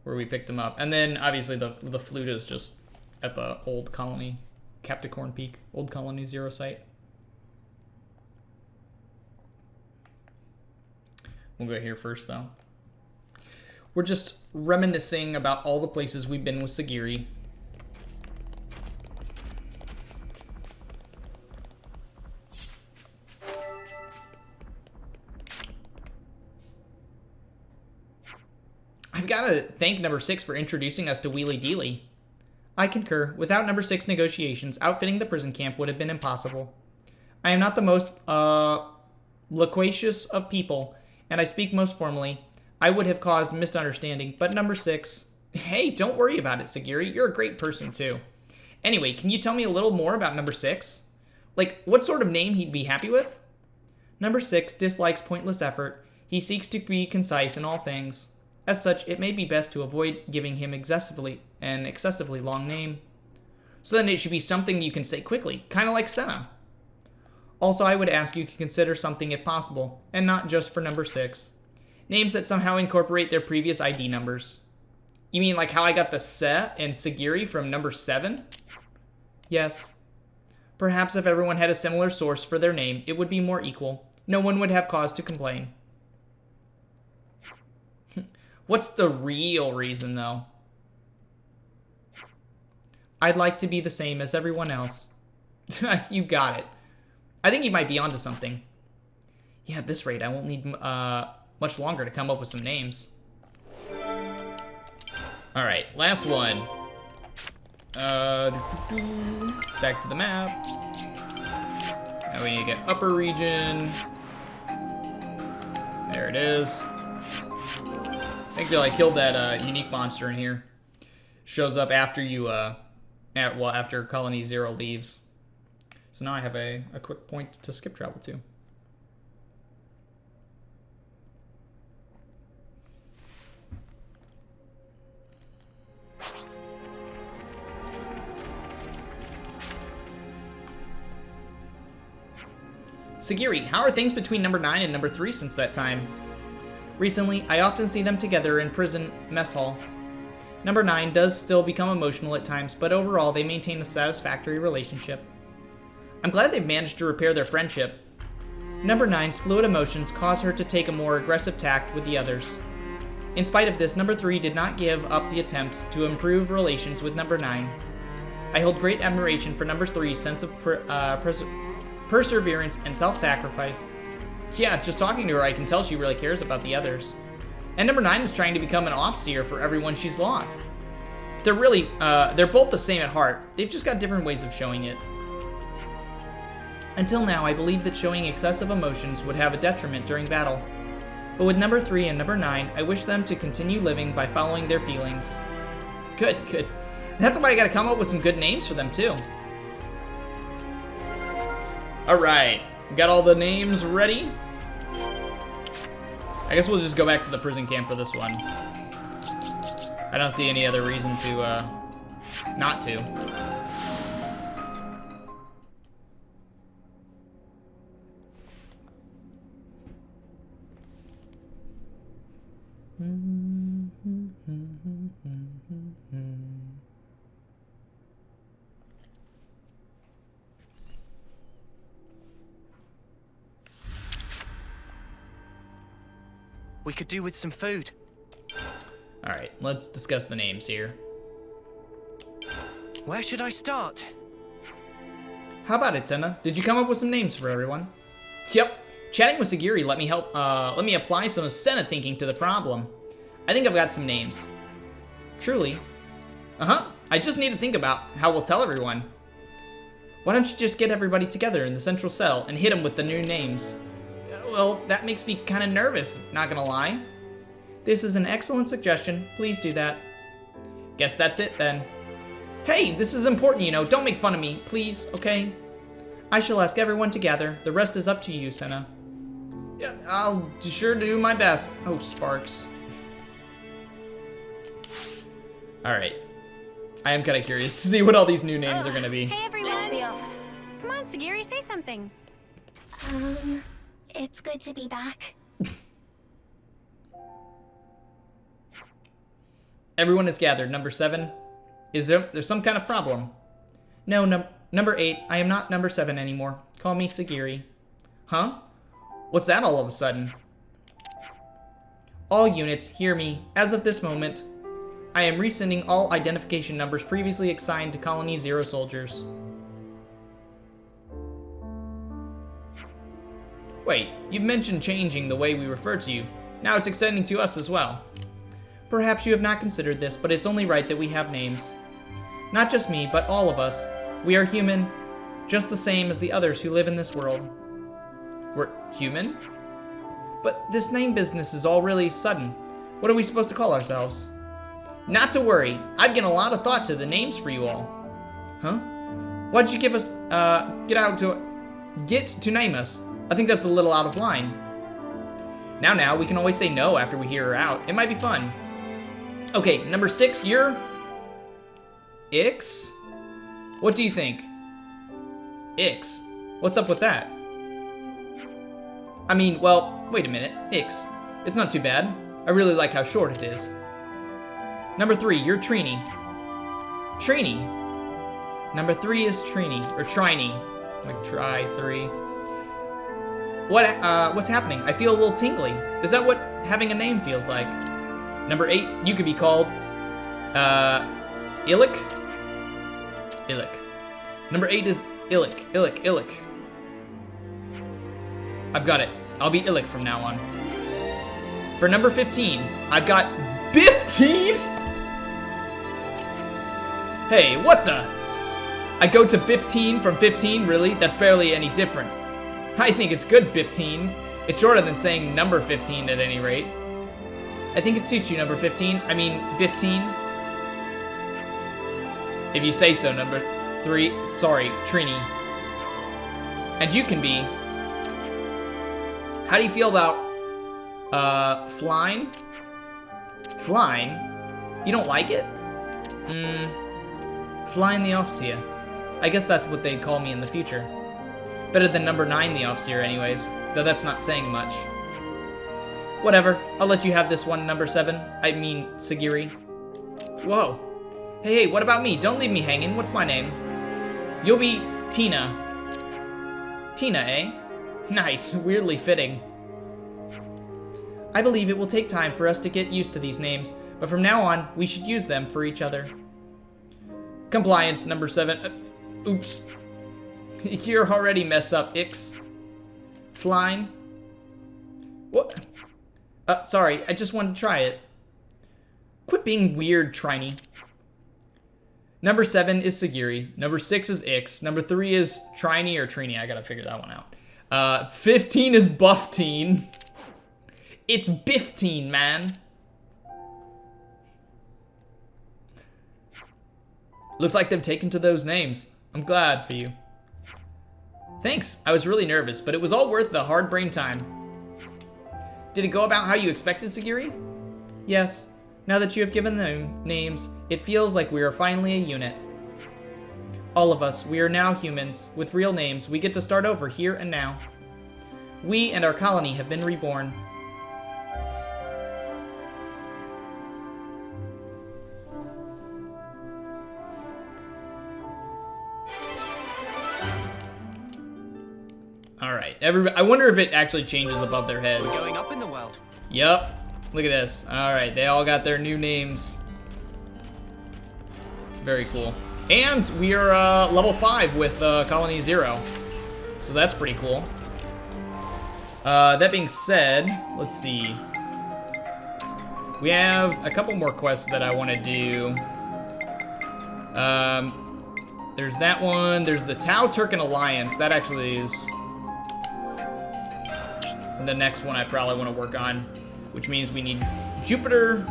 Where we picked him up. And then, obviously, the flute is just at the old colony, Capricorn Peak, old Colony Zero site. We'll go here first, though. We're just reminiscing about all the places we've been with Segiri. I've got to thank number 6 for introducing us to Wheelie Dealey. I concur. Without number 6 negotiations, outfitting the prison camp would have been impossible. I am not the most loquacious of people, and I speak most formally. I would have caused misunderstanding, but number 6... Hey, don't worry about it, Segiri. You're a great person, too. Anyway, can you tell me a little more about number 6? Like, what sort of name he'd be happy with? Number 6 dislikes pointless effort. He seeks to be concise in all things. As such, it may be best to avoid giving him an excessively long name. So then it should be something you can say quickly, kind of like Sena. Also, I would ask you to consider something if possible, and not just for number 6. Names that somehow incorporate their previous ID numbers. You mean like how I got the Se and Segiri from number 7? Yes. Perhaps if everyone had a similar source for their name, it would be more equal. No one would have cause to complain. What's the real reason, though? I'd like to be the same as everyone else. You got it. I think you might be onto something. Yeah, at this rate, I won't need much longer to come up with some names. Alright, last one. Back to the map. Now we get upper region. There it is. I think I killed that unique monster in here. Shows up after you, after Colony 0 leaves. So now I have a quick point to skip travel to. Segiri, how are things between number 9 and number 3 since that time? Recently, I often see them together in prison mess hall. Number 9 does still become emotional at times, but overall they maintain a satisfactory relationship. I'm glad they've managed to repair their friendship. Number 9's fluid emotions cause her to take a more aggressive tact with the others. In spite of this, number 3 did not give up the attempts to improve relations with number 9. I hold great admiration for number 3's sense of perseverance and self-sacrifice. Yeah, just talking to her, I can tell she really cares about the others. And number 9 is trying to become an offseer for everyone she's lost. They're both the same at heart. They've just got different ways of showing it. Until now, I believe that showing excessive emotions would have a detriment during battle. But with number 3 and number 9, I wish them to continue living by following their feelings. Good, good. That's why I gotta come up with some good names for them, too. Alright, got all the names ready? I guess we'll just go back to the prison camp for this one. I don't see any other reason to, not to. We could do with some food. Alright, let's discuss the names here. Where should I start? How about it, Sena? Did you come up with some names for everyone? Yep. Chatting with Segiri let me apply some of Sena thinking to the problem. I think I've got some names. Truly. Uh-huh. I just need to think about how we'll tell everyone. Why don't you just get everybody together in the central cell and hit them with the new names? Well, that makes me kind of nervous, not gonna lie. This is an excellent suggestion. Please do that. Guess that's it then. Hey, this is important, you know. Don't make fun of me, please, okay? I shall ask everyone to gather. The rest is up to you, Sena. Yeah, I'll be sure to do my best. Oh, Sparks. Alright. I am kind of curious to see what all these new names are gonna be. Hey, everyone. Come on, Segiri, say something. It's good to be back. Everyone is gathered. Number 7. Is there's some kind of problem? No, number 8. I am not number 7 anymore. Call me Segiri. Huh? What's that all of a sudden? All units, hear me. As of this moment, I am rescinding all identification numbers previously assigned to Colony 0 soldiers. Wait, you've mentioned changing the way we refer to you. Now it's extending to us as well. Perhaps you have not considered this, but it's only right that we have names. Not just me, but all of us. We are human, just the same as the others who live in this world. We're human? But this name business is all really sudden. What are we supposed to call ourselves? Not to worry. I've given a lot of thought to the names for you all. Huh? Why'd you give us, get to name us? I think that's a little out of line. Now, we can always say no after we hear her out. It might be fun. Okay, number 6, you're... Ix? What do you think? Ix. What's up with that? I mean, well, wait a minute. Ix. It's not too bad. I really like how short it is. Number 3, you're Trini. Trini. Number 3 is Trini, or Trini. Like try 3. What's happening? I feel a little tingly. Is that what having a name feels like? Number 8, you could be called, Illic? Illic. Number 8 is Illic. I've got it. I'll be Illic from now on. For number 15, I've got 15? Hey, what the? I go to 15 from 15, really? That's barely any different. I think it's good, 15. It's shorter than saying number 15 at any rate. I think it suits you, number 15. I mean, 15. If you say so, number 3. Sorry, Trini. And you can be... How do you feel about, flying? Flying? You don't like it? Flying the Offseer. I guess that's what they'd call me in the future. Better than number 9 the Offseer anyways, though that's not saying much. Whatever, I'll let you have this one, number 7. I mean, Segiri. Whoa. Hey, what about me? Don't leave me hanging. What's my name? You'll be Tina. Tina, eh? Nice, weirdly fitting. I believe it will take time for us to get used to these names, but from now on, we should use them for each other. Compliance, number 7. Oops. You're already mess up, Ix. Flying. What? Sorry, I just wanted to try it. Quit being weird, Trini. Number 7 is Segiri. Number 6 is Ix. Number 3 is Trini or Trini. I gotta figure that one out. 15 is Buffteen. It's Biffteen, man. Looks like they've taken to those names. I'm glad for you. Thanks. I was really nervous, but it was all worth the hard brain time. Did it go about how you expected, Segiri? Yes. Now that you have given them names, it feels like we are finally a unit. All of us, we are now humans. With real names, we get to start over here and now. We and our colony have been reborn. Alright, I wonder if it actually changes above their heads. We're going up in the world. Yup. Look at this. Alright, they all got their new names. Very cool. And we are level 5 with Colony 0. So that's pretty cool. That being said, let's see. We have a couple more quests that I want to do. There's that one. There's the Tao Turken Alliance. That actually is the next one I probably want to work on, which means we need Juniper,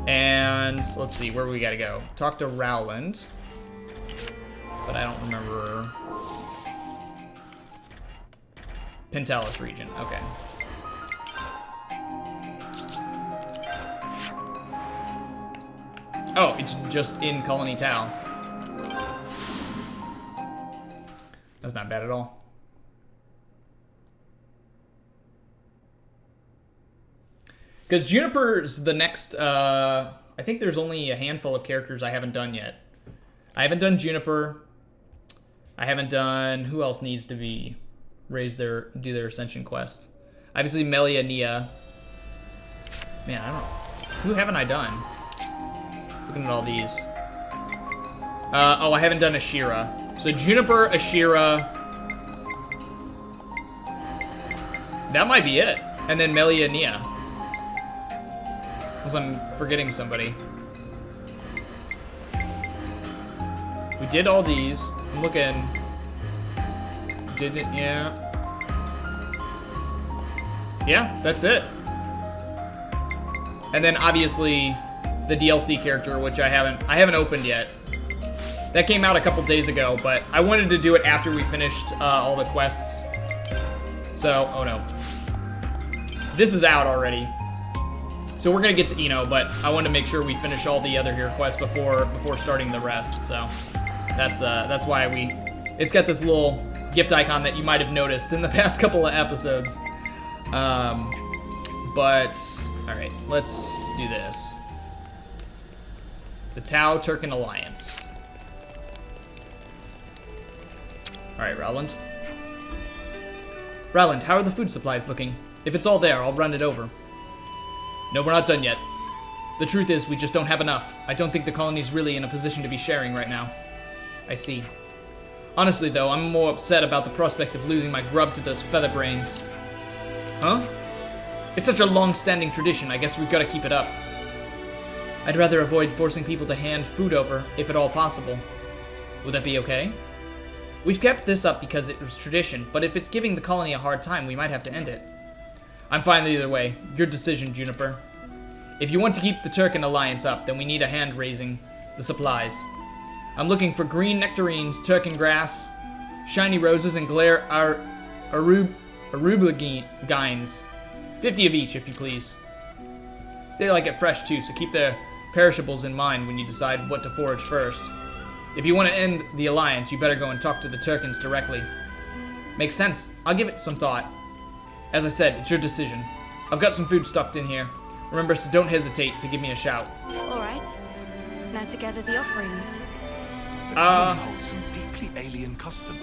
and let's see, where we gotta go. Talk to Rowland, but I don't remember. Pentelis region, okay. Oh, it's just in Colony Tau. That's not bad at all. Because Juniper's the next, I think there's only a handful of characters I haven't done yet. I haven't done Juniper. I haven't done, who else needs to be, do their Ascension quest? Obviously Melia Nia. Man, I don't know. Who haven't I done? Looking at all these. Oh, I haven't done Ashira. So Juniper, Ashira. That might be it. And then Melia Nia. Unless I'm forgetting somebody. We did all these. I'm looking. Did it? Yeah. Yeah, that's it. And then obviously the DLC character, which I haven't opened yet. That came out a couple days ago, but I wanted to do it after we finished all the quests. So, oh no. This is out already. So we're gonna get to Xeno, but I wanted to make sure we finish all the other hero quests before starting the rest. So that's why it's got this little gift icon that you might have noticed in the past couple of episodes. But all right, let's do this. The Tao Turken Alliance. All right, Rowland. Rowland, how are the food supplies looking? If it's all there, I'll run it over. No, we're not done yet. The truth is, we just don't have enough. I don't think the colony's really in a position to be sharing right now. I see. Honestly, though, I'm more upset about the prospect of losing my grub to those featherbrains. Huh? It's such a long-standing tradition, I guess we've got to keep it up. I'd rather avoid forcing people to hand food over, if at all possible. Would that be okay? We've kept this up because it was tradition, but if it's giving the colony a hard time, we might have to end it. I'm fine either way. Your decision, Juniper. If you want to keep the Turken Alliance up, then we need a hand raising the supplies. I'm looking for green nectarines, Turken grass, shiny roses, and glare arubligines. 50 of each, if you please. They like it fresh too, so keep the perishables in mind when you decide what to forage first. If you want to end the Alliance, you better go and talk to the Turkens directly. Makes sense. I'll give it some thought. As I said, it's your decision. I've got some food stocked in here. Remember, so don't hesitate to give me a shout. All right. Now to gather the offerings. The colony holds some deeply alien customs.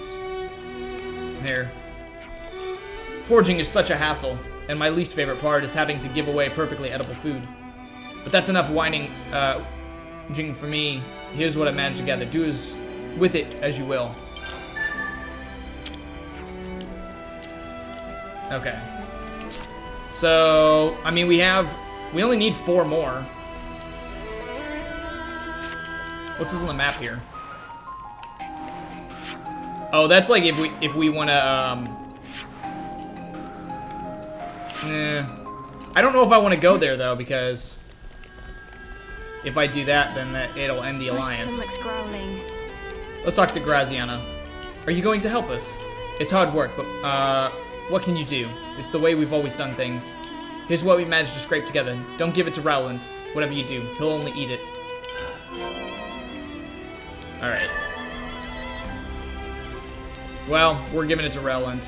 Here. Foraging is such a hassle, and my least favorite part is having to give away perfectly edible food. But that's enough whining for me. Here's what I managed to gather. Do with it as you will. Okay. So, I mean, we only need 4 more. What's this on the map here? Oh, that's like if we want to, I don't know if I want to go there, though, because if I do that, then it'll end the Alliance. Let's talk to Graziana. Are you going to help us? It's hard work, but, what can you do? It's the way we've always done things. Here's what we managed to scrape together. Don't give it to Rowland. Whatever you do, he'll only eat it. Alright. Well, we're giving it to Rowland.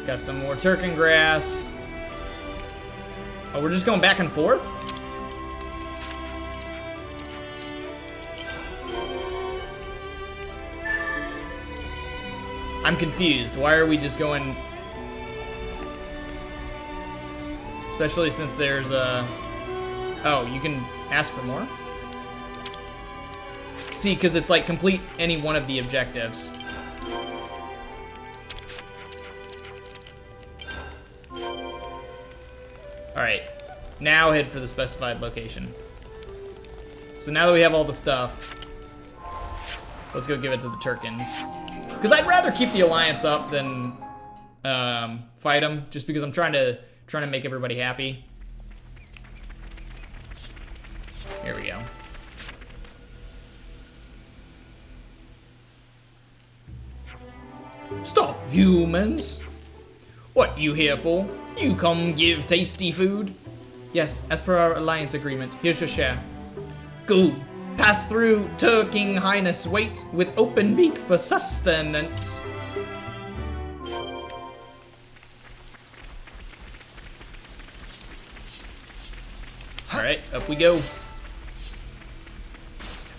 Got some more Turken grass. Oh, we're just going back and forth? I'm confused. Why are we just going... Especially since there's a... Oh, you can ask for more? See, because it's like complete any one of the objectives. Alright. Now head for the specified location. So now that we have all the stuff, let's go give it to the Turkens. Because I'd rather keep the Alliance up than fight them, just because I'm trying to make everybody happy. Here we go. Stop, humans! What you here for? You come give tasty food? Yes, as per our Alliance agreement. Here's your share. Good. Pass through, Turking Highness. Wait with open beak for sustenance. Alright, up we go.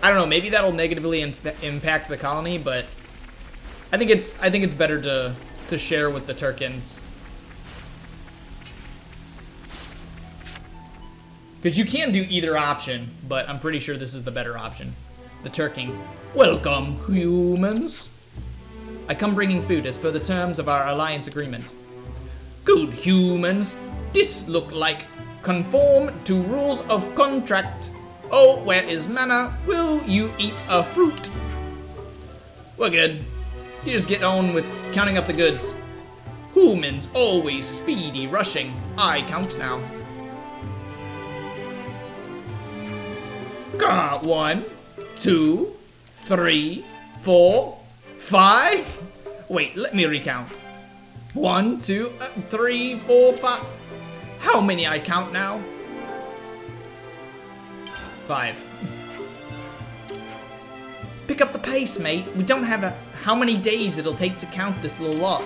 I don't know, maybe that'll negatively impact the colony, but I think it's better to share with the Turkens. Because you can do either option, but I'm pretty sure this is the better option. The Turking. Welcome, humans. I come bringing food as per the terms of our Alliance agreement. Good humans. This look like conform to rules of contract. Oh, where is manna? Will you eat a fruit? We're good. You just get on with counting up the goods. Humans always speedy rushing. I count now. Got 1, 2, 3, 4, 5. Wait, let me recount. 1, 2, 3, 4, 5. How many I count now? 5. Pick up the pace, mate. We don't have how many days it'll take to count this little lot.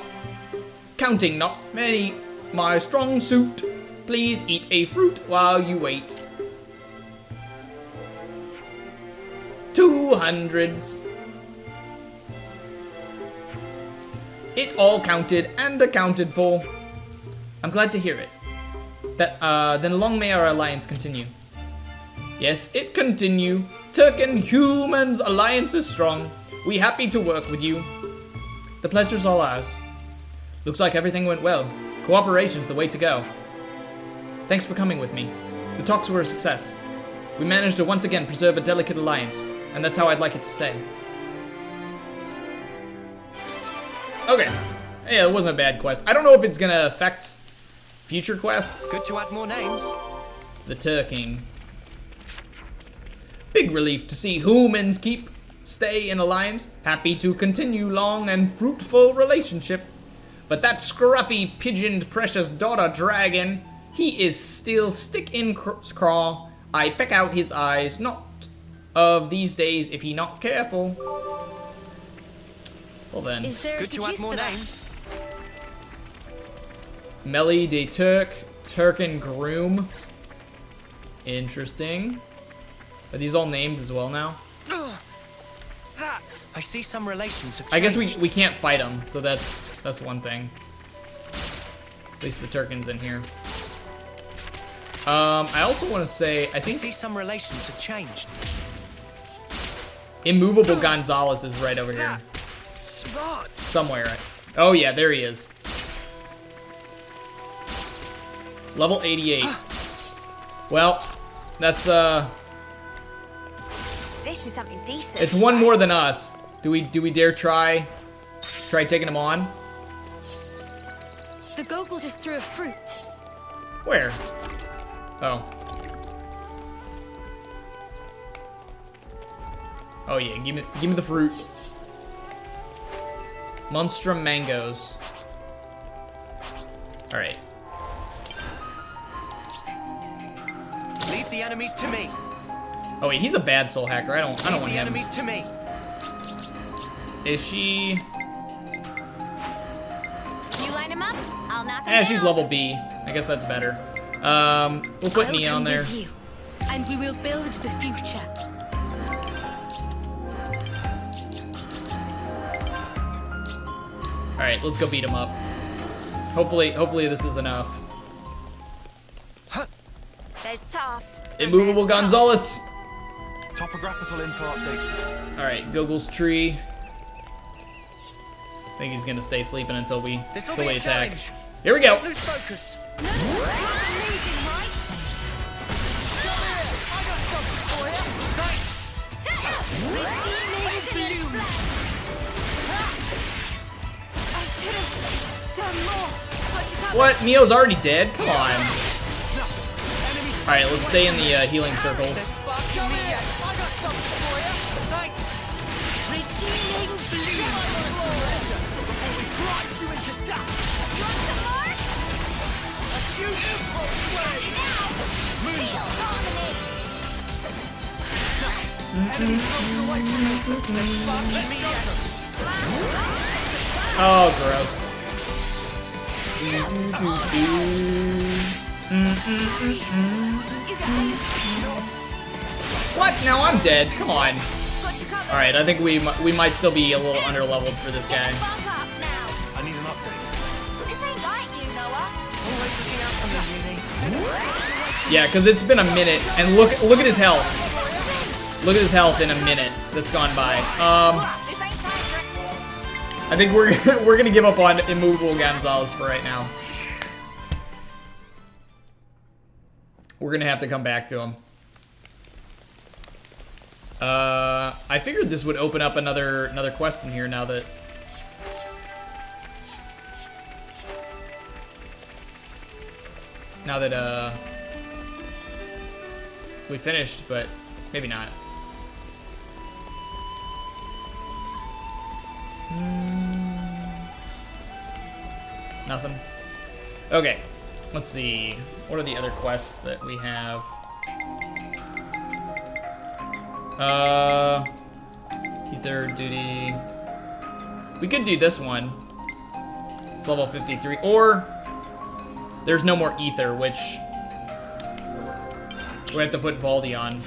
Counting not many, my strong suit. Please eat a fruit while you wait. 200s. It all counted and accounted for. I'm glad to hear it. Then long may our alliance continue. Yes, it continue. Turken Humans Alliance is strong. We happy to work with you. The pleasure's all ours. Looks like everything went well. Cooperation's the way to go. Thanks for coming with me. The talks were a success. We managed to once again preserve a delicate alliance, and that's how I'd like it to stay. Okay. Yeah, it wasn't a bad quest. I don't know if it's gonna affect future quests. Good to add more names. The Turking. Big relief to see humans stay in alliance. Happy to continue long and fruitful relationship. But that scruffy, pigeoned, precious daughter dragon, he is still stick in craw. I peck out his eyes, not of these days if he not careful. Well then. Is there good to add more names? Melly de Turk, Turken Groom. Interesting. Are these all named as well now? I see some relations have changed. I guess we can't fight them, so that's one thing. At least the Turken's in here. I also want to say I think see some relations have changed. Immovable Gonzalez is right over here. Smart. Somewhere. Oh yeah, there he is. Level 88. Well, that's This is something decent. it's one more than us. Do we dare try taking him on? The Gogol just threw a fruit. Where? Oh. Oh yeah, give me the fruit. Monstrum mangoes. All right. Leave the enemies to me. Oh wait, he's a bad soul hacker. I don't want the him. enemies to me. Is she? You line him up, I'll knock him Eh, down. she's level B. I guess that's better. We'll put Neon there. With you, and we will build the future. All right, let's go beat him up. Hopefully this is enough. There's tough. Immovable Gonzalez. Topographical info update. All right, Gogol's tree. I think he's gonna stay sleeping until we attack. Challenge. Here we go. Lose focus. What? Neo's already dead? Come on. All right, let's stay in the healing circles. Oh, gross. What? Now I'm dead. Come on. All right, I think we might still be a little underleveled for this guy. I need an update. This ain't like you, Noah. Always looking out for me, Eunie. Yeah, because it's been a minute, and look at his health. Look at his health in a minute that's gone by. This ain't dangerous. I think we're gonna give up on Immovable Gonzalez for right now. We're gonna have to come back to him. I figured this would open up another quest in here now that Now that, we finished, but maybe not. Nothing. Okay, let's see. What are the other quests that we have? Ether duty. We could do this one. It's level 53. Or there's no more ether, which we have to put Valdi on.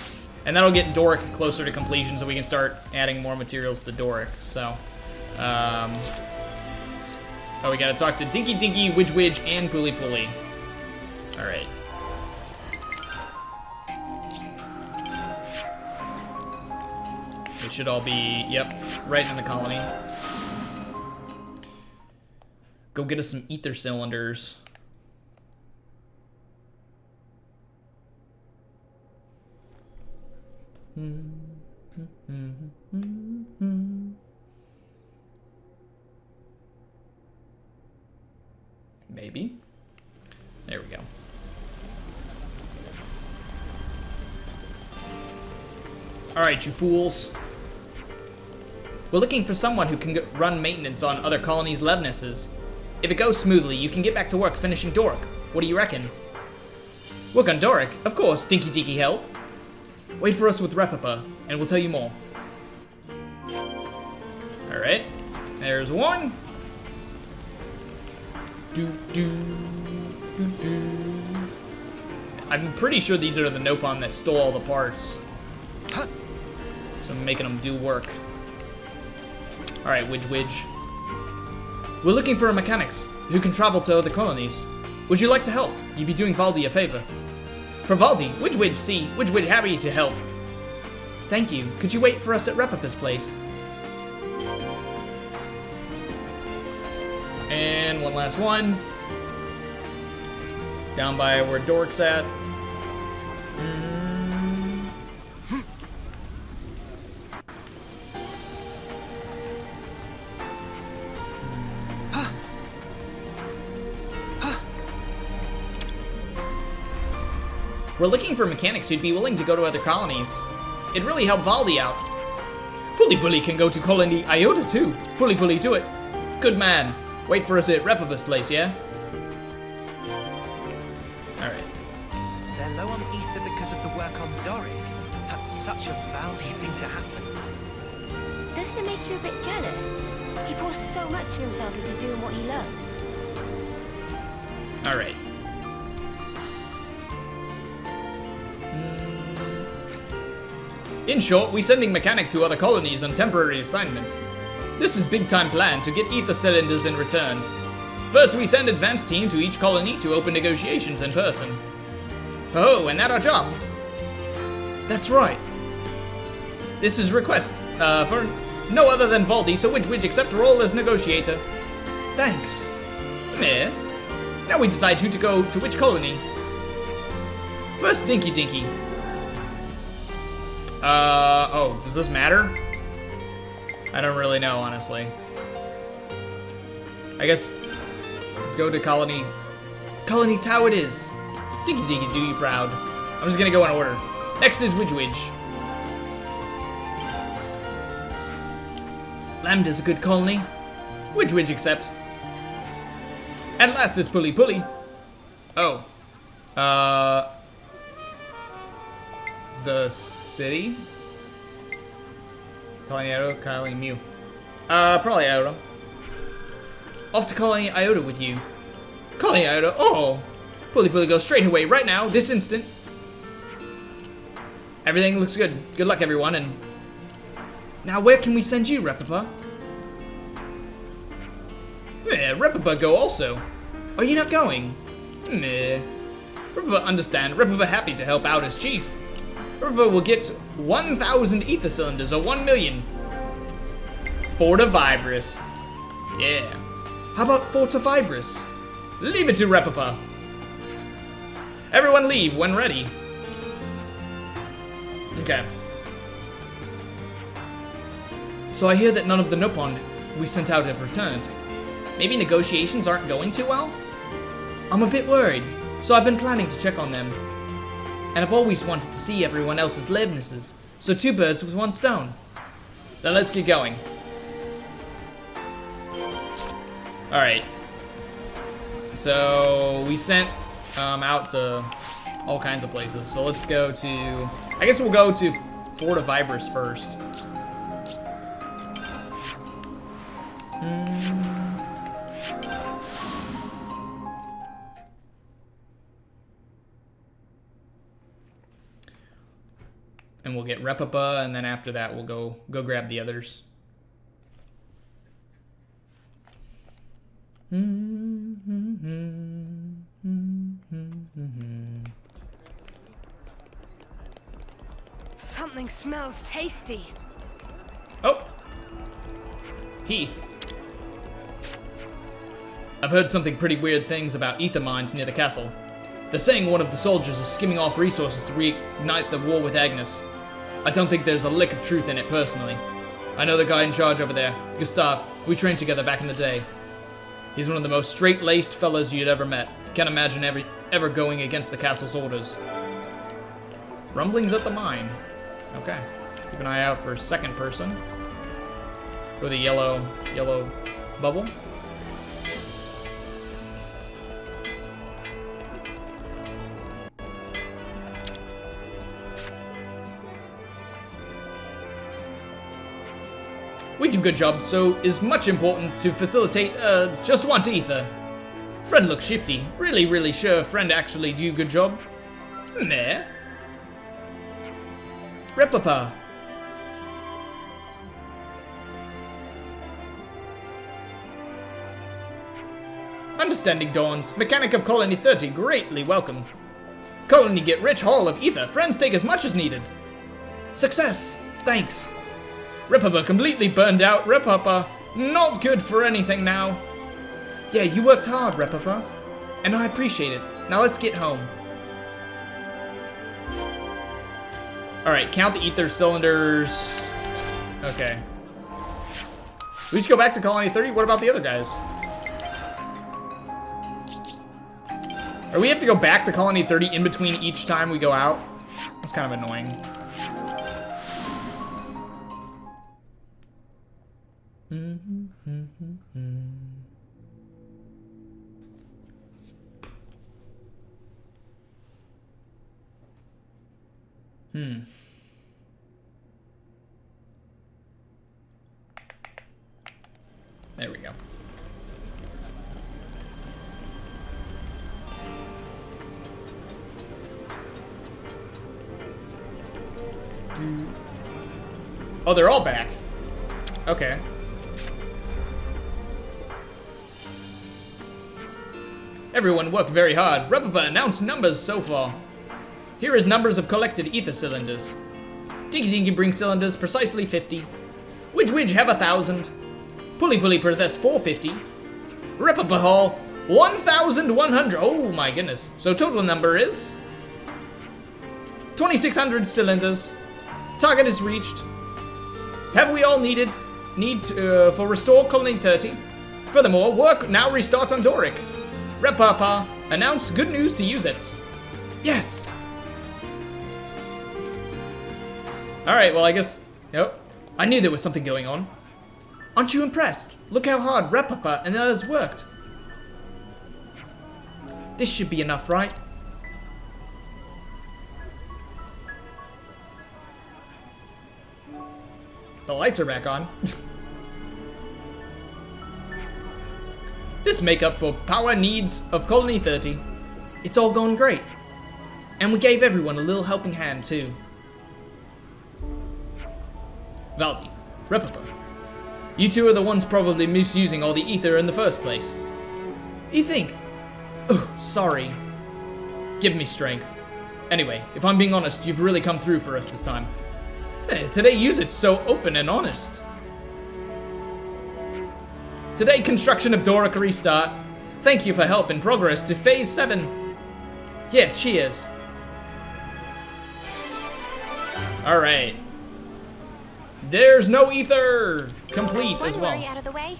And that'll get Doric closer to completion so we can start adding more materials to Doric. So, oh, we gotta talk to Dinky Dinky, Widge Widge, and Pooly Pooly. Alright. They should all be, yep, right in the colony. Go get us some ether cylinders. Maybe. There we go. Alright, you fools. We're looking for someone who can run maintenance on other colonies' Levnesses. If it goes smoothly, you can get back to work finishing Doric. What do you reckon? Work on Doric? Of course, Dinky Dinky help. Wait for us with Replica, and we'll tell you more. Alright. There's one. I'm pretty sure these are the Nopon that stole all the parts. So I'm making them do work. Alright, Widge Widge. We're looking for a mechanics who can travel to other colonies. Would you like to help? You'd be doing Valdi a favor. For Valdi, Widge Widge see, Widge Widge happy to help. Thank you. Could you wait for us at Replica's place? And one last one. Down by where Doric's at. We're looking for mechanics who'd be willing to go to other colonies. It'd really help Valdi out. Pooly Pooly can go to colony Iota too. Pooly Pooly, do it. Good man. Wait for us at Replica's place, yeah? Alright. They're low on ether because of the work on Doric. That's such a Valdi thing to happen. Doesn't it make you a bit jealous? He pours so much of himself into doing what he loves. Alright. In short, we're sending mechanic to other colonies on temporary assignment. This is big-time plan to get ether cylinders in return. First, we send advanced team to each colony to open negotiations in person. Oh, and that our job? That's right. This is request for no other than Valdi, so Widge accept role as negotiator. Thanks. Meh. Now we decide who to go to which colony. First, Dinky Dinky. Oh, does this matter? I don't really know, honestly. I guess go to colony. Colony Tao it is. Dinky Dinky, do you proud. I'm just gonna go in order. Next is Widge Widge. Lambda's a good colony. Widge Widge accept. And last is Pooly Pooly. Oh. The city? Colony Iota, Colony Mu. Probably Iota. Off to Colony Iota with you. Colony Iota, oh! Pooly Pooly, go straight away, right now, this instant. Everything looks good. Good luck, everyone, and... Now, where can we send you, Replica? Yeah, Replica go also. Are you not going? Meh. Replica understand. Replica happy to help out as chief. Replica will get 1,000 ether cylinders, or 1 million. Fortivibrous. Yeah. How about Fortivibrous? Leave it to Replica. Everyone leave when ready. Okay. So I hear that none of the Nopon we sent out have returned. Maybe negotiations aren't going too well? I'm a bit worried. so I've been planning to check on them. And I've always wanted to see everyone else's livenesses, so 2 birds with 1 stone. Then let's get going. Alright. So, we sent out to all kinds of places. So let's go to... I guess we'll go to Fortivibrus first. And we'll get Repipa, and then after that we'll go grab the others. Something smells tasty. Oh! Heath. I've heard something pretty weird things about ether mines near the castle. They're saying one of the soldiers is skimming off resources to reignite the war with Agnus. I don't think there's a lick of truth in it personally. I know the guy in charge over there, Gustav. We trained together back in the day. He's one of the most straight-laced fellas you'd ever met. Can't imagine ever going against the castle's orders. Rumblings at the mine. Okay. Keep an eye out for a second person. Or the yellow bubble. We do good jobs, so is much important to facilitate, just want ether. Friend looks shifty. Really sure friend actually do good job. Nah. Repipa. Understanding dawns. Mechanic of Colony 30, greatly welcome. Colony get rich haul of ether. Friends take as much as needed. Success. Thanks. Repipa completely burned out. Repipa, not good for anything now. Yeah, you worked hard, Repipa. And I appreciate it. Now let's get home. Alright, count the ether cylinders. Okay. We just go back to Colony 30? What about the other guys? Or we have to go back to Colony 30 in between each time we go out? That's kind of annoying. There we go. Oh, they're all back. Okay. Everyone worked very hard. Repipa announced numbers so far. Here is numbers of collected ether cylinders. Dinky Dinky brings cylinders, precisely 50. Widge Widge have 1,000. Pulley Pulley possess 450. Repipa haul 1,100. Oh my goodness. So total number is 2,600 cylinders. Target is reached. Have we all need for restore Colony 30? Furthermore, work now restart on Doric. Repipa announce good news to Uzets. Yes. Alright, well I guess... Yep. I knew there was something going on. Aren't you impressed? Look how hard Repipa and the others worked. This should be enough, right? The lights are back on. This make up for power needs of Colony 30. It's all going great. And we gave everyone a little helping hand, too. Valdi, Repipa. You two are the ones probably misusing all the ether in the first place. You think? Oh, sorry. Give me strength. Anyway, if I'm being honest, you've really come through for us this time. Today, Uzets so open and honest. Today, construction of Doric restart. Thank you for help in progress to Phase 7. Yeah, cheers. Alright. There's no ether! Complete as well. Out of the way.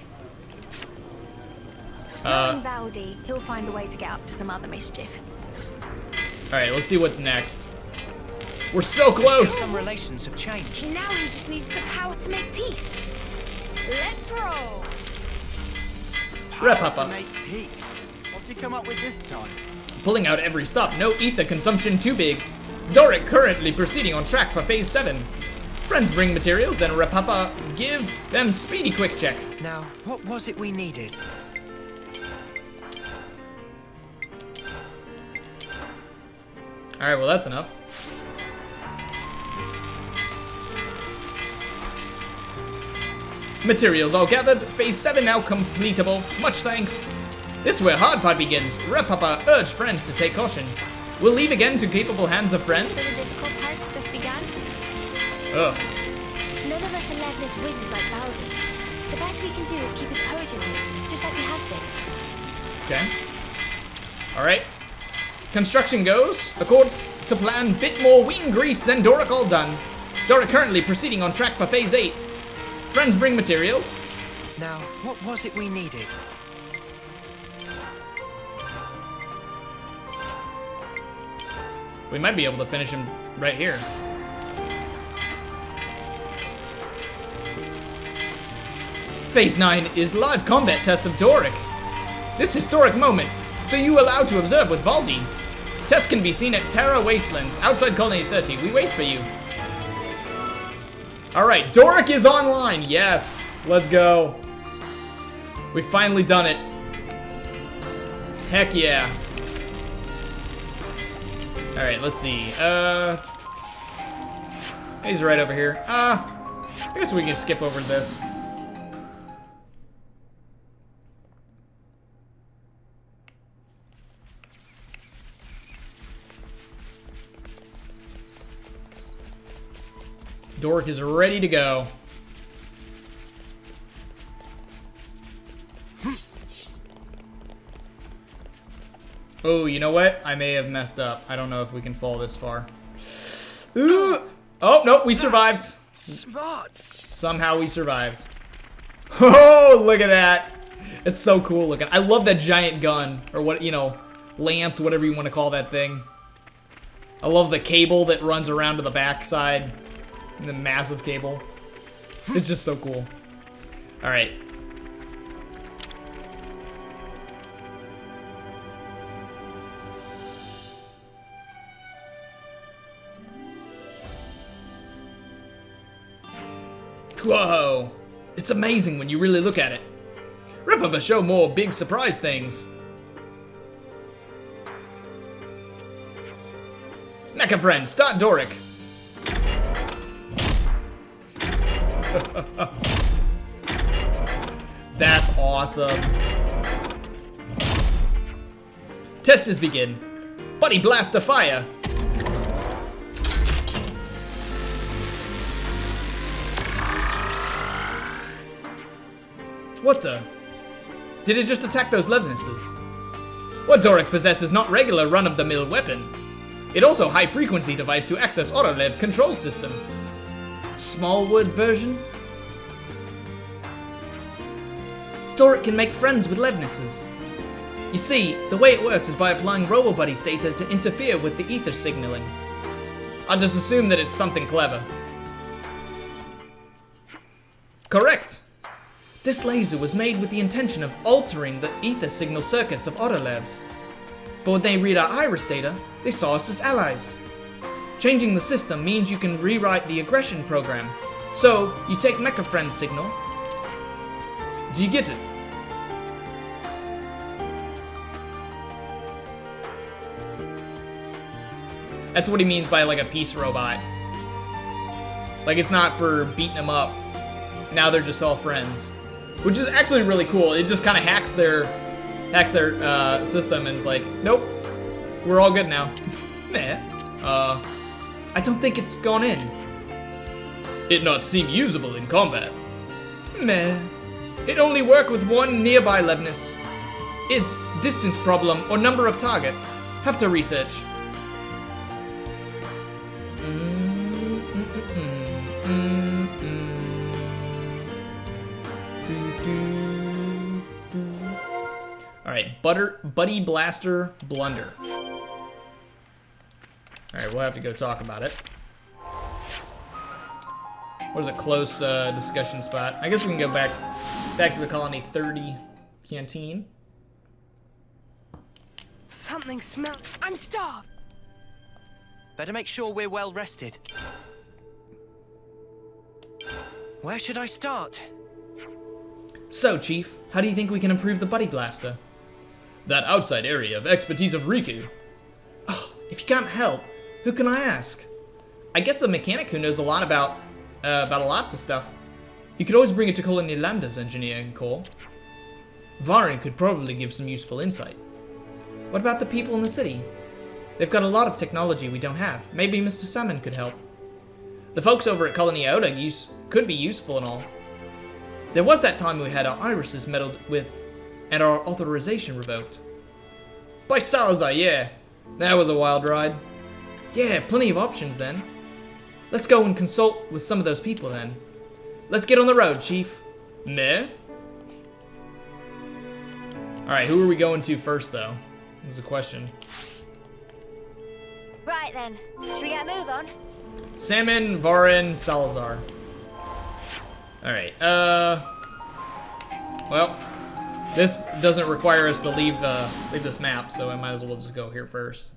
Knowing Valdi, he'll find a way to get up to some other mischief. Alright, let's see what's next. We're so close! Some relations have changed. Now he just needs the power to make peace. Let's roll. Rep To Papa. make peace. What's he come up with this time? Pulling out every stop, no ether consumption too big. Doric currently proceeding on track for phase 7. Friends bring materials, then Rep Papa give them speedy quick check. Now, what was it we needed? Alright, well that's enough. Materials all gathered, phase 7 now completable. Much thanks. This is where hard part begins. Rep Papa urge friends to take caution. We'll leave again to capable hands of friends. So the difficult part's just begun? Ugh. None of us are Levna's whizzes like Valdi. The best we can do is keep encouraging him, just like we have been. Okay. Alright. Construction goes. According to plan, bit more wing grease than Doric all done. Doric currently proceeding on track for phase 8. Friends bring materials. Now, what was it we needed? We might be able to finish him right here. Phase 9 is live combat test of Doric. This historic moment, so you allowed to observe with Valdi. Test can be seen at Terra Wastelands, outside Colony 30. We wait for you. Alright, Doric is online. Yes, let's go. We've finally done it. Heck yeah. Alright, let's see. He's right over here. I guess we can skip over this. Doric is ready to go. Oh, you know what? I may have messed up. I don't know if we can fall this far. Ooh. Oh, nope, we survived. Smart. Somehow we survived. Oh, look at that. It's so cool looking. I love that giant gun. Or what, you know, lance, whatever you want to call that thing. I love the cable that runs around to the backside. The massive cable. It's just so cool. Alright. Whoa! It's amazing when you really look at it. Rip up a show more big surprise things. Mecha friend, start Doric. That's awesome. Testers begin. Buddy blast of fire. What the? Did it just attack those Levnesses? What Doric possesses is not regular run-of-the-mill weapon. It also high-frequency device to access Autolev control system. Smallwood version? Doric can make friends with Levnesses. You see, the way it works is by applying RoboBuddy's data to interfere with the ether signaling. I'll just assume that it's something clever. Correct! This laser was made with the intention of altering the ether signal circuits of Autolevs. But when they read our iris data, they saw us as allies. Changing the system means you can rewrite the aggression program. So, you take Mecha Friend's signal. Do you get it? That's what he means by like a peace robot. Like it's not for beating them up. Now they're just all friends. Which is actually really cool. It just kind of hacks their system and it's like, nope, we're all good now. Nah. I don't think it's gone in. It not seem usable in combat. Meh. It only work with one nearby Levness. Is distance problem or number of target. Have to research. Buddy Blaster Blunder. Alright, we'll have to go talk about it. What is a close discussion spot? I guess we can go back to the Colony 30 canteen. Something smells. I'm starved. Better make sure we're well rested. Where should I start? So, Chief, how do you think we can improve the Buddy Blaster? That outside area of expertise of Riku. Oh, if you can't help, who can I ask? I guess a mechanic who knows a lot about lots of stuff. You could always bring it to Colony Lambda's engineering core. Varin could probably give some useful insight. What about the people in the city? They've got a lot of technology we don't have. Maybe Mr. Salmon could help. The folks over at Colony Iota could be useful and all. There was that time we had our irises meddled with and our authorization revoked. By Salazar, yeah. That was a wild ride. Yeah, plenty of options then. Let's go and consult with some of those people then. Let's get on the road, Chief. Meh? Alright, who are we going to first, though? Is the question. Right then, should we get a move on? Salmon, Varin, Salazar. Alright, well, this doesn't require us to leave this map, so I might as well just go here first.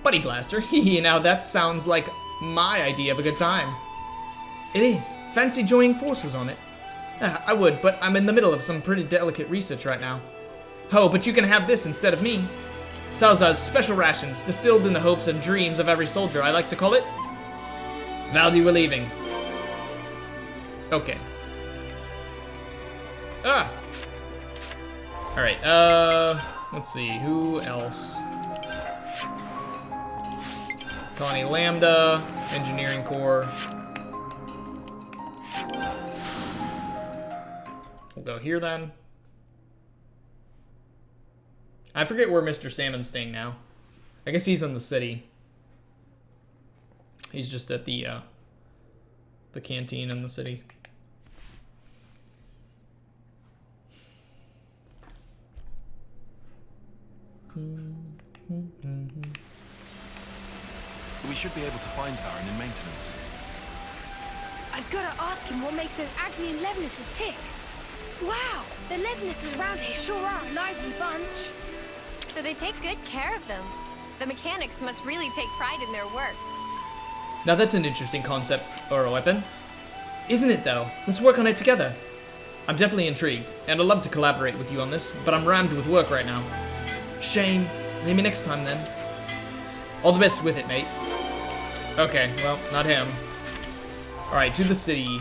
Buddy Blaster, now that sounds like my idea of a good time. It is. Fancy joining forces on it? I would, but I'm in the middle of some pretty delicate research right now. Oh, but you can have this instead of me. Salazar's special rations, distilled in the hopes and dreams of every soldier, I like to call it. Valdi, we're leaving. Okay. Ah! Alright, let's see, who else? Colony Lambda, Engineering Core. We'll go here then. I forget where Mr. Salmon's staying now. I guess he's in the city. He's just at the canteen in the city. We should be able to find Baron in maintenance. I've got to ask him what makes those Agni and Levnesses tick. Wow, the Levnesses around here sure are a lively bunch. So they take good care of them. The mechanics must really take pride in their work. Now that's an interesting concept or a weapon. Isn't it though? Let's work on it together. I'm definitely intrigued, and I'd love to collaborate with you on this, but I'm rammed with work right now. Shame. Maybe next time then. All the best with it, mate. Okay, well, not him. Alright, to the city.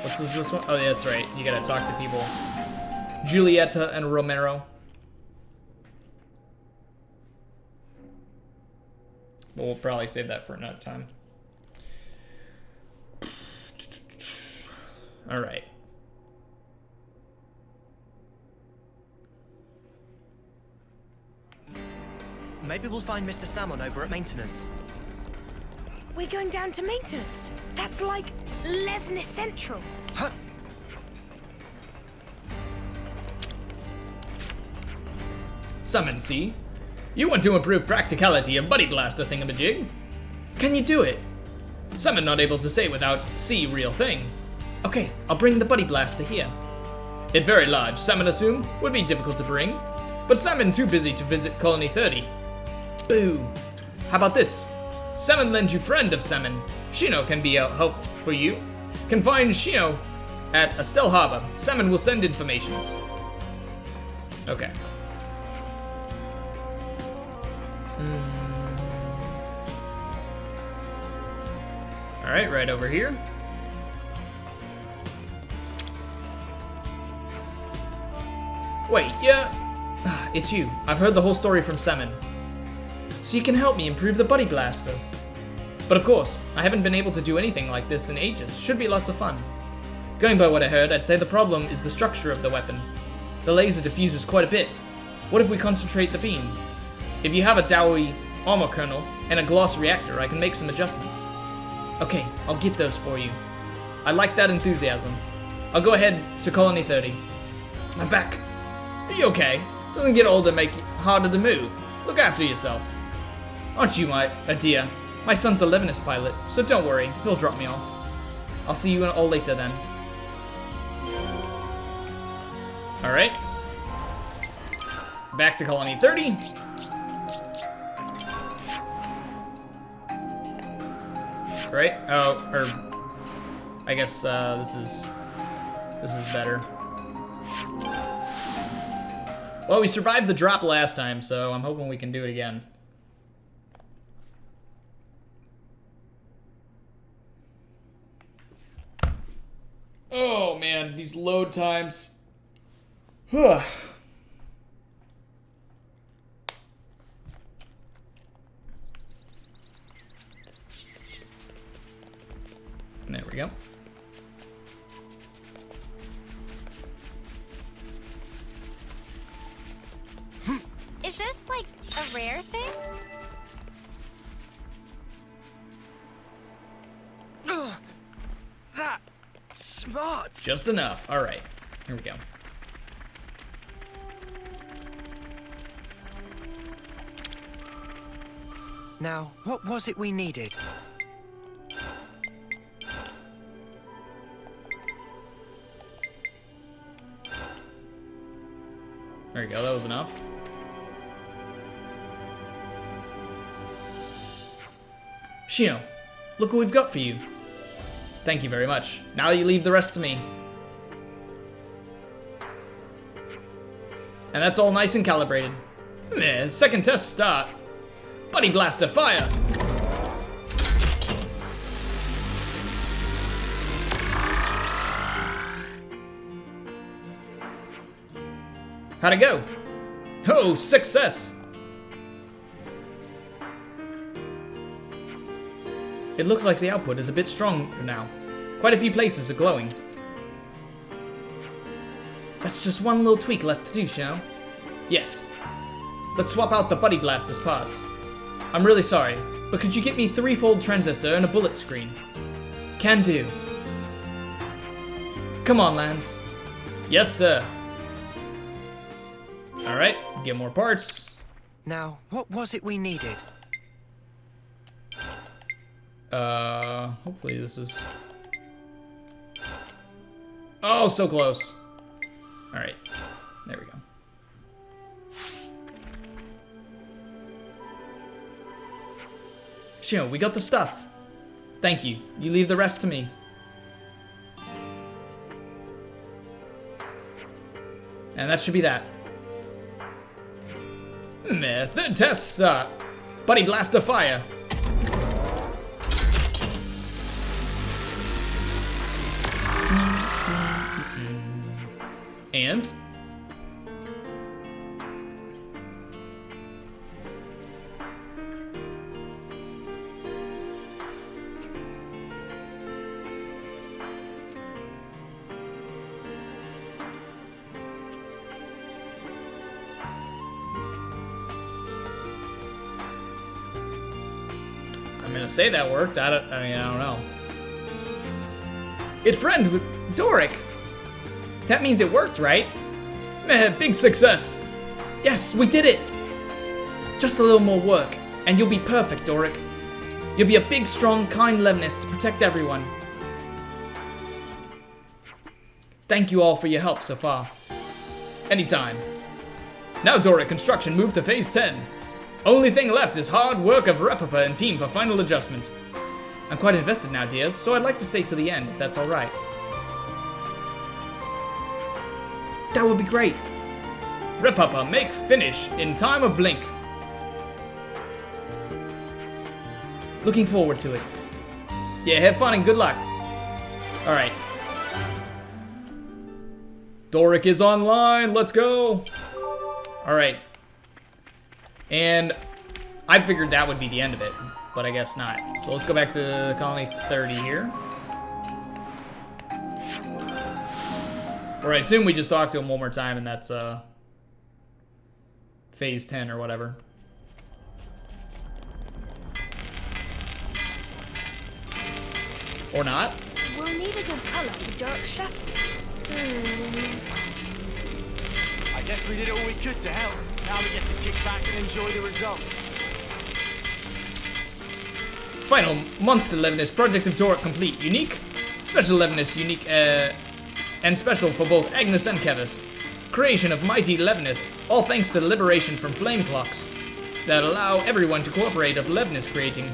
What's this one? Oh, yeah, that's right. You gotta talk to people. Julieta and Romero. But we'll probably save that for another time. Alright. Maybe we'll find Mr. Salmon over at maintenance. We're going down to maintenance. That's like Levnes Central. Huh? Summon, see? You want to improve practicality of Buddy Blaster thingamajig? Can you do it? Summon not able to say without see real thing. Okay, I'll bring the Buddy Blaster here. It very large, Summon assume, would be difficult to bring, but Summon too busy to visit Colony 30. Boo. How about this? Summon lends you friend of Summon. Shino can be a help for you. Can find Shino at Estelle Harbor. Summon will send informations. Okay. Alright, right over here. Wait, yeah. It's you. I've heard the whole story from Semen. So you can help me improve the Buddy Blaster. But of course, I haven't been able to do anything like this in ages. Should be lots of fun. Going by what I heard, I'd say the problem is the structure of the weapon. The laser diffuses quite a bit. What if we concentrate the beam? If you have a Dowie armor kernel and a gloss reactor, I can make some adjustments. Okay, I'll get those for you. I like that enthusiasm. I'll go ahead to Colony 30. My back. Are you okay? Doesn't get older make it harder to move. Look after yourself. Aren't you my dear? My son's a Levinus pilot, so don't worry, he'll drop me off. I'll see you all later then. Alright. Back to Colony 30. Right? Oh, or I guess this is better. Well, we survived the drop last time, so I'm hoping we can do it again. Oh man, these load times. There we go. Is this like a rare thing? That smart. Just enough. All right. Here we go. Now, what was it we needed? There you go. That was enough. Xeno, look what we've got for you. Thank you very much. Now you leave the rest to me. And that's all nice and calibrated. Second test start. Buddy Blaster, fire! How'd it go? Oh, success! It looks like the output is a bit stronger now. Quite a few places are glowing. That's just one little tweak left to do, Xeno. Yes. Let's swap out the Buddy Blaster's parts. I'm really sorry, but could you get me 3-fold transistor and a bullet screen? Can do. Come on, Lanz. Yes, sir. Alright, get more parts. Now, what was it we needed? Hopefully this is... Oh, so close. Alright, there we go. Xeno, we got the stuff. Thank you. You leave the rest to me. And that should be that. Third test start. Buddy Blaster, fire. And? I'm gonna say that worked. I don't know. It friends with Doric. That means it worked, right? Big success. Yes, we did it. Just a little more work, and you'll be perfect, Doric. You'll be a big, strong, kind Levinus to protect everyone. Thank you all for your help so far. Anytime. Now, Doric, construction moved to phase 10. Only thing left is hard work of Repapa and team for final adjustment. I'm quite invested now, dears, so I'd like to stay to the end, if that's alright. That would be great. Repapa, make finish in time of blink. Looking forward to it. Yeah, have fun and good luck. Alright. Doric is online, let's go. Alright. And I figured that would be the end of it, but I guess not. So let's go back to Colony 30 here. Or I assume we just talk to him one more time and that's phase 10 or whatever. Or not. We'll need a good color for Dork's chassis. I guess we did all we could to help. Now we get to kick back and enjoy the results. Final Monster Levinus Project of Torque complete. Unique, Special Levinus, unique, and special for both Agnus and Keves. Creation of mighty Levinus, all thanks to the liberation from flame clocks that allow everyone to cooperate of Levinus creating.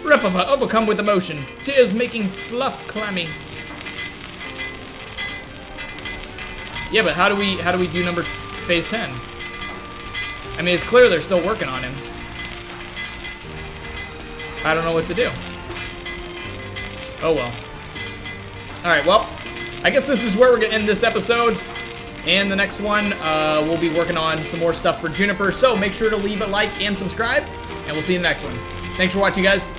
Replica overcome with emotion, tears making fluff clammy. Yeah, but how do we do phase 10? I mean, it's clear they're still working on him. I don't know what to do. Oh well. Alright, well, I guess this is where we're gonna end this episode. And the next one, we'll be working on some more stuff for Juniper. So make sure to leave a like and subscribe, and we'll see you in the next one. Thanks for watching, guys.